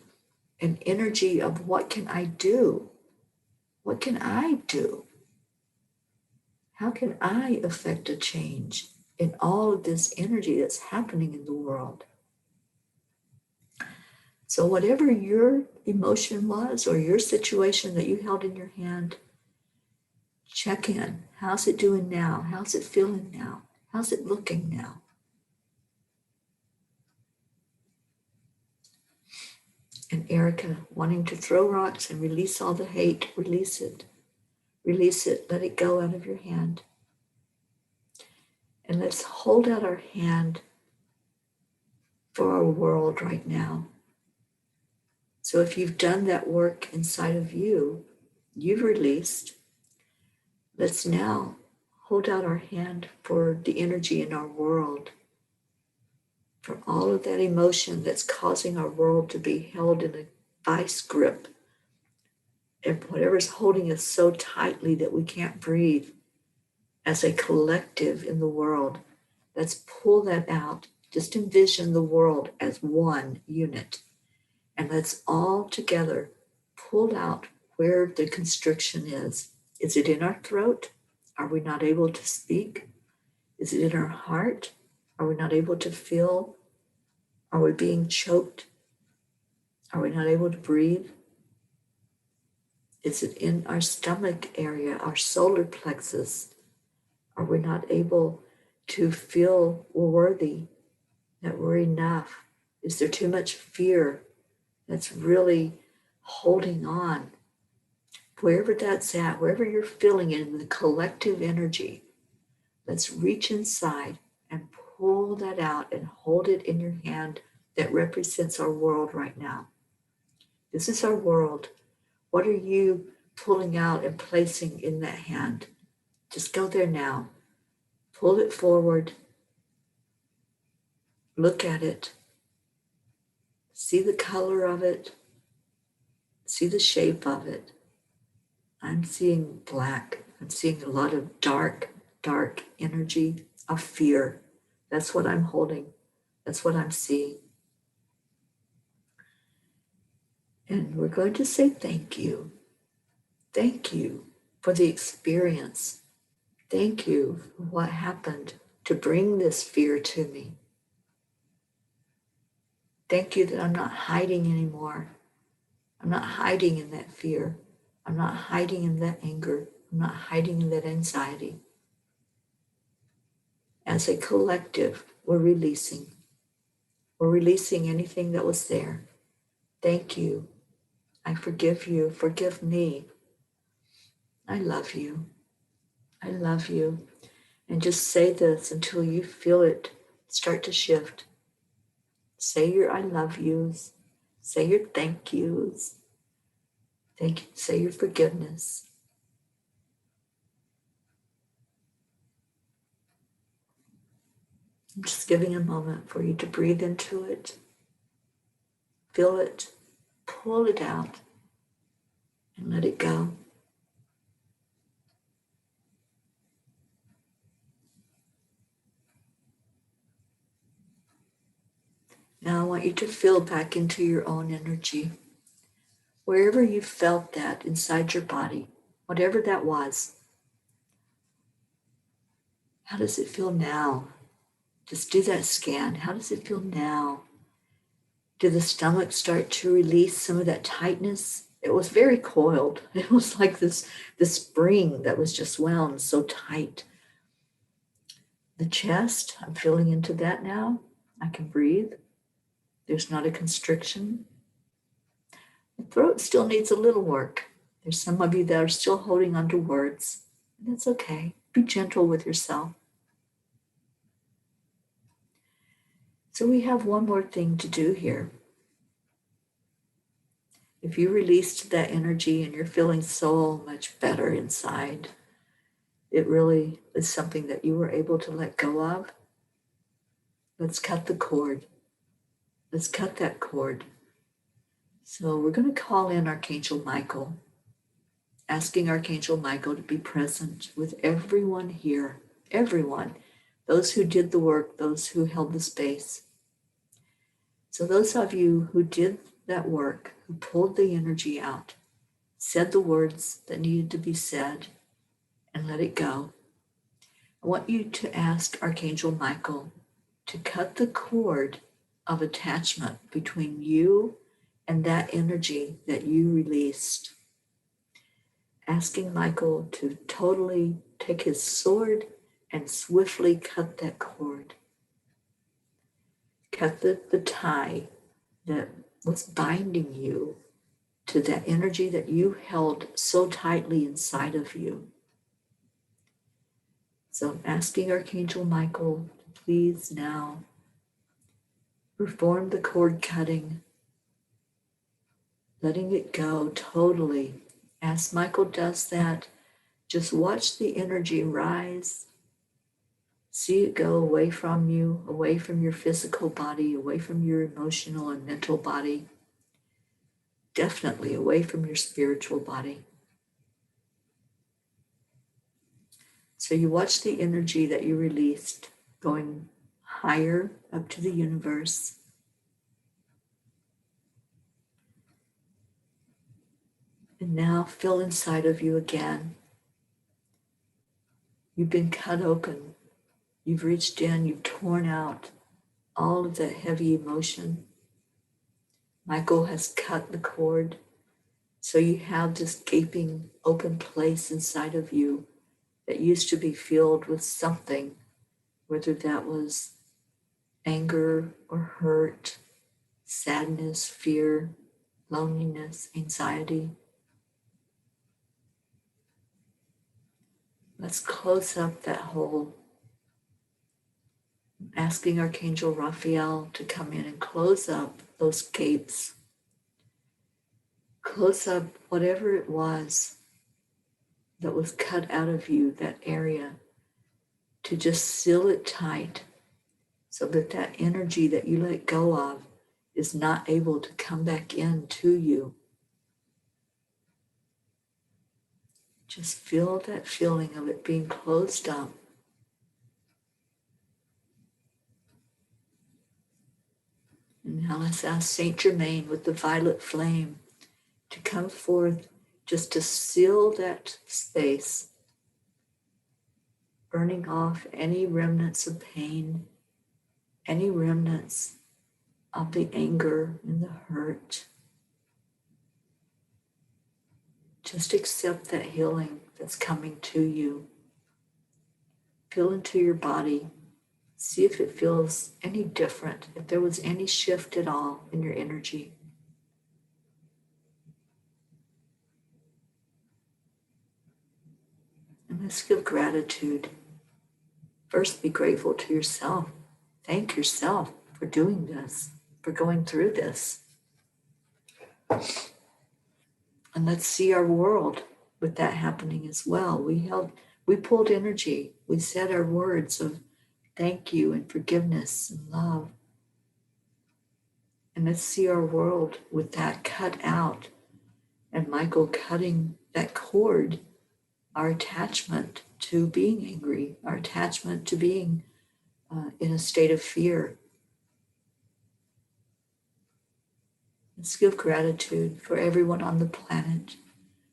an energy of what can I do? What can I do? How can I affect a change in all of this energy that's happening in the world? So whatever your emotion was or your situation that you held in your hand, check in. How's it doing now? How's it feeling now? How's it looking now? And Erica, wanting to throw rocks and release all the hate, release it. Release it. Let it go out of your hand. And let's hold out our hand for our world right now. So if you've done that work inside of you, you've released. Let's now hold out our hand for the energy in our world, for all of that emotion that's causing our world to be held in a vice grip, and whatever's holding us so tightly that we can't breathe as a collective in the world. Let's pull that out. Just envision the world as one unit. And let's all together pull out where the constriction is. Is it in our throat? Are we not able to speak? Is it in our heart? Are we not able to feel? Are we being choked? Are we not able to breathe? Is it in our stomach area, our solar plexus? Are we not able to feel worthy, that we're enough? Is there too much fear that's really holding on? Wherever that's at, wherever you're feeling it in the collective energy, let's reach inside and pull that out and hold it in your hand that represents our world right now. This is our world. What are you pulling out and placing in that hand? Just go there now. Pull it forward. Look at it. See the color of it. See the shape of it. I'm seeing black. I'm seeing a lot of dark energy of fear. That's what I'm holding. That's what I'm seeing. And we're going to say thank you. Thank you for the experience. Thank you for what happened to bring this fear to me. Thank you that I'm not hiding anymore. I'm not hiding in that fear. I'm not hiding in that anger. I'm not hiding in that anxiety. As a collective, we're releasing. We're releasing anything that was there. Thank you. I forgive you. Forgive me. I love you. I love you. And just say this until you feel it start to shift. Say your I love yous. Say your thank yous. Thank you. Say your forgiveness. I'm just giving a moment for you to breathe into it. Feel it. Pull it out. And let it go. Now I want you to feel back into your own energy. Wherever you felt that inside your body, whatever that was, how does it feel now? Just do that scan. How does it feel now? Did the stomach start to release some of that tightness? It was very coiled. It was like this spring that was just wound so tight. The chest, I'm feeling into that now. I can breathe. There's not a constriction. The throat still needs a little work. There's some of you that are still holding on to words. That's okay. Be gentle with yourself. So we have one more thing to do here. If you released that energy and you're feeling so much better inside, it really is something that you were able to let go of. Let's cut the cord. Let's cut that cord. So we're going to call in Archangel Michael, asking Archangel Michael to be present with everyone here, everyone, those who did the work, those who held the space. So those of you who did that work, who pulled the energy out, said the words that needed to be said, and let it go, I want you to ask Archangel Michael to cut the cord of attachment between you and that energy that you released. Asking Michael to totally take his sword and swiftly cut that cord. Cut the tie that was binding you to that energy that you held so tightly inside of you. So I'm asking Archangel Michael to please now perform the cord cutting, letting it go totally. As Michael does that, just watch the energy rise. See it go away from you, away from your physical body, away from your emotional and mental body, definitely away from your spiritual body. So you watch the energy that you released going higher up to the universe. And now feel inside of you again. You've been cut open. You've reached in, you've torn out all of that heavy emotion. Michael has cut the cord. So you have this gaping open place inside of you that used to be filled with something, whether that was anger or hurt, sadness, fear, loneliness, anxiety. Let's close up that hole. I'm asking Archangel Raphael to come in and close up those gates. Close up whatever it was that was cut out of you, that area, to just seal it tight so that that energy that you let go of is not able to come back into you. Just feel that feeling of it being closed up. And now let's ask Saint Germain with the violet flame to come forth just to seal that space. burning off any remnants of pain, any remnants of the anger and the hurt. Just accept that healing that's coming to you. Feel into your body. See if it feels any different, if there was any shift at all in your energy. And let's give gratitude. First, be grateful to yourself. Thank yourself for doing this, for going through this. And let's see our world with that happening as well. We pulled energy. We said our words of thank you and forgiveness and love. And let's see our world with that cut out. And Michael cutting that cord, our attachment to being angry, our attachment to being in a state of fear. Let's give gratitude for everyone on the planet,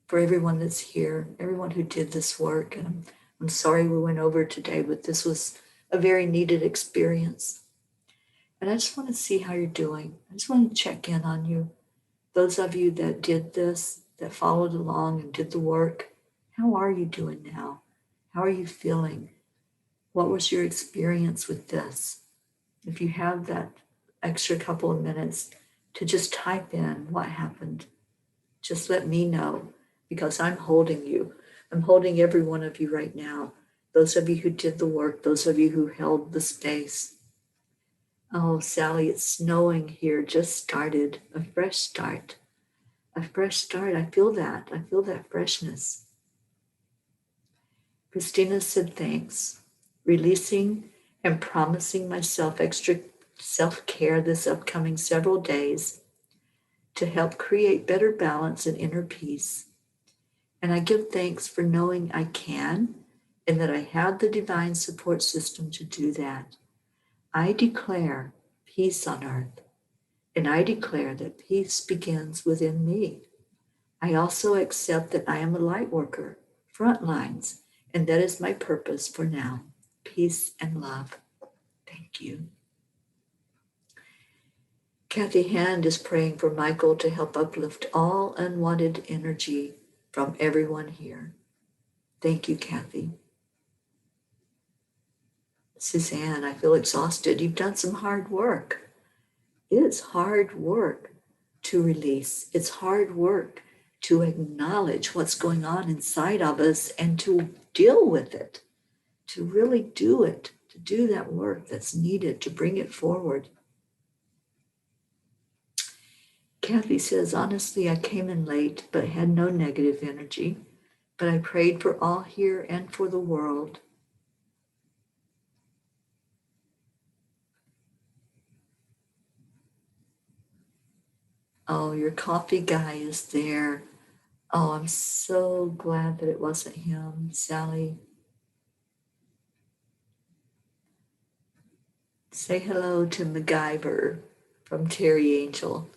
for everyone that's here, everyone who did this work. And I'm sorry we went over today, but this was a very needed experience. And I just want to see how you're doing. I just want to check in on you. Those of you that did this, that followed along and did the work, how are you doing now? How are you feeling? What was your experience with this? If you have that extra couple of minutes to just type in what happened, just let me know, because I'm holding you. I'm holding every one of you right now. Those of you who did the work, those of you who held the space. Oh, Sally, it's snowing here. Just started. A fresh start. A fresh start. I feel that. I feel that freshness. Christina said thanks. Releasing and promising myself extra self-care this upcoming several days to help create better balance and inner peace. And I give thanks for knowing I can and that I have the divine support system to do that. I declare peace on earth, and I declare that peace begins within me. I also accept that I am a light worker, front lines, and that is my purpose for now. Peace and love. Thank you. Kathy Hand is praying for Michael to help uplift all unwanted energy from everyone here. Thank you, Kathy. Suzanne, I feel exhausted. You've done some hard work. It's hard work to release. It's hard work to acknowledge what's going on inside of us and to deal with it, to really do it, to do that work that's needed to bring it forward. Kathy says, honestly, I came in late, but had no negative energy. But I prayed for all here and for the world. Oh, your coffee guy is there. Oh, I'm so glad that it wasn't him, Sally. Say hello to MacGyver from Teri Angel.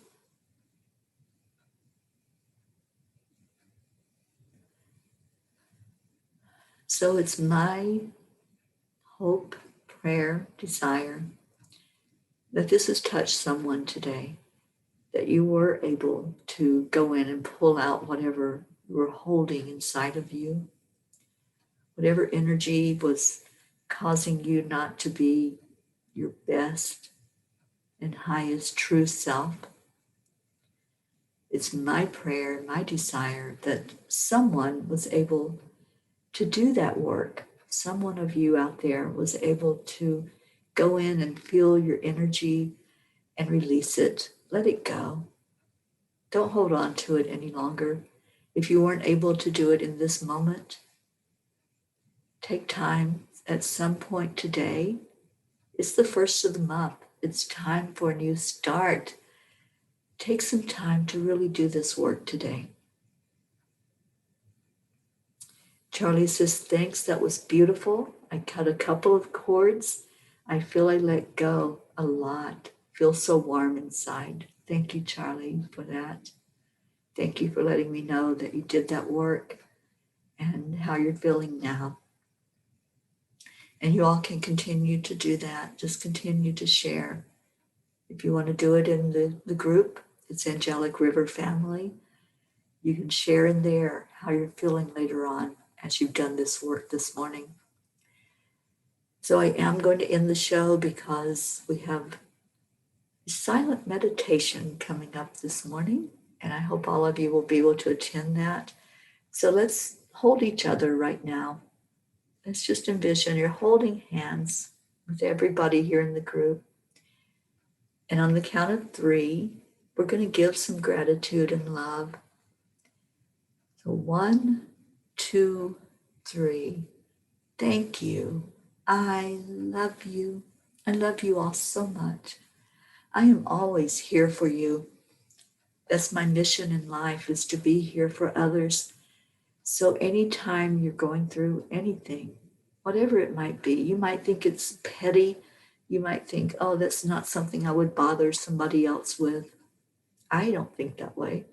So it's my hope, prayer, desire that this has touched someone today, that you were able to go in and pull out whatever you were holding inside of you, whatever energy was causing you not to be your best and highest true self. It's my prayer, my desire that someone was able to do that work. Someone of you out there was able to go in and feel your energy and release it. Let it go. Don't hold on to it any longer. If you weren't able to do it in this moment, take time at some point today. It's the first of the month. It's time for a new start. Take some time to really do this work today. Charlie says, thanks, that was beautiful. I cut a couple of cords. I feel I let go a lot. Feel so warm inside. Thank you, Charlie, for that. Thank you for letting me know that you did that work and how you're feeling now. And you all can continue to do that. Just continue to share. If you want to do it in the group, it's Angelic River Family. You can share in there how you're feeling later on as you've done this work this morning. So I am going to end the show because we have a silent meditation coming up this morning, and I hope all of you will be able to attend that. So let's hold each other right now. Let's just envision you're holding hands with everybody here in the group. And on the count of 3, we're going to give some gratitude and love. So 1, 2, 3. Thank you. I love you. I love you all so much. I am always here for you. That's my mission in life, is to be here for others. So anytime you're going through anything, whatever it might be, you might think it's petty. You might think, oh, that's not something I would bother somebody else with. I don't think that way.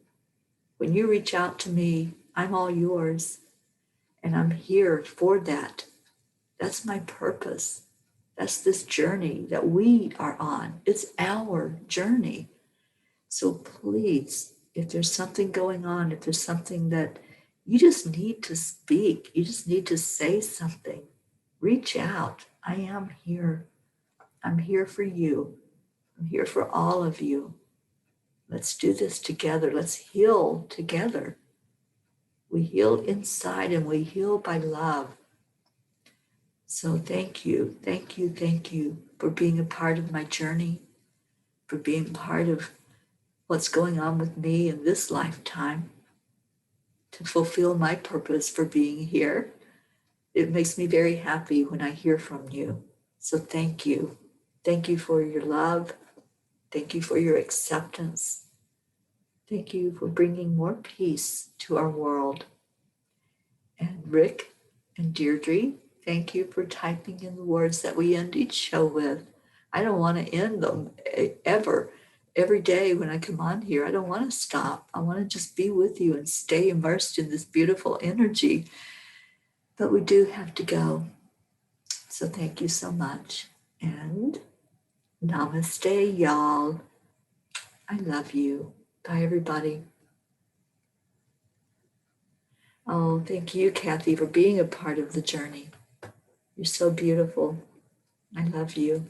When you reach out to me, I'm all yours. And I'm here for that. That's my purpose. That's this journey that we are on. It's our journey. So please, if there's something going on, if there's something that you just need to speak, you just need to say something, reach out. I am here. I'm here for you. I'm here for all of you. Let's do this together. Let's heal together. We heal inside and we heal by love. So thank you, thank you, thank you for being a part of my journey, for being part of what's going on with me in this lifetime to fulfill my purpose for being here. It makes me very happy when I hear from you. So thank you. Thank you for your love. Thank you for your acceptance. Thank you for bringing more peace to our world. And Rick and Deirdre, thank you for typing in the words that we end each show with. I don't want to end them ever. Every day when I come on here, I don't want to stop. I want to just be with you and stay immersed in this beautiful energy. But we do have to go. So thank you so much. And namaste, y'all. I love you. Bye, everybody. Oh, thank you, Kathy, for being a part of the journey. You're so beautiful. I love you.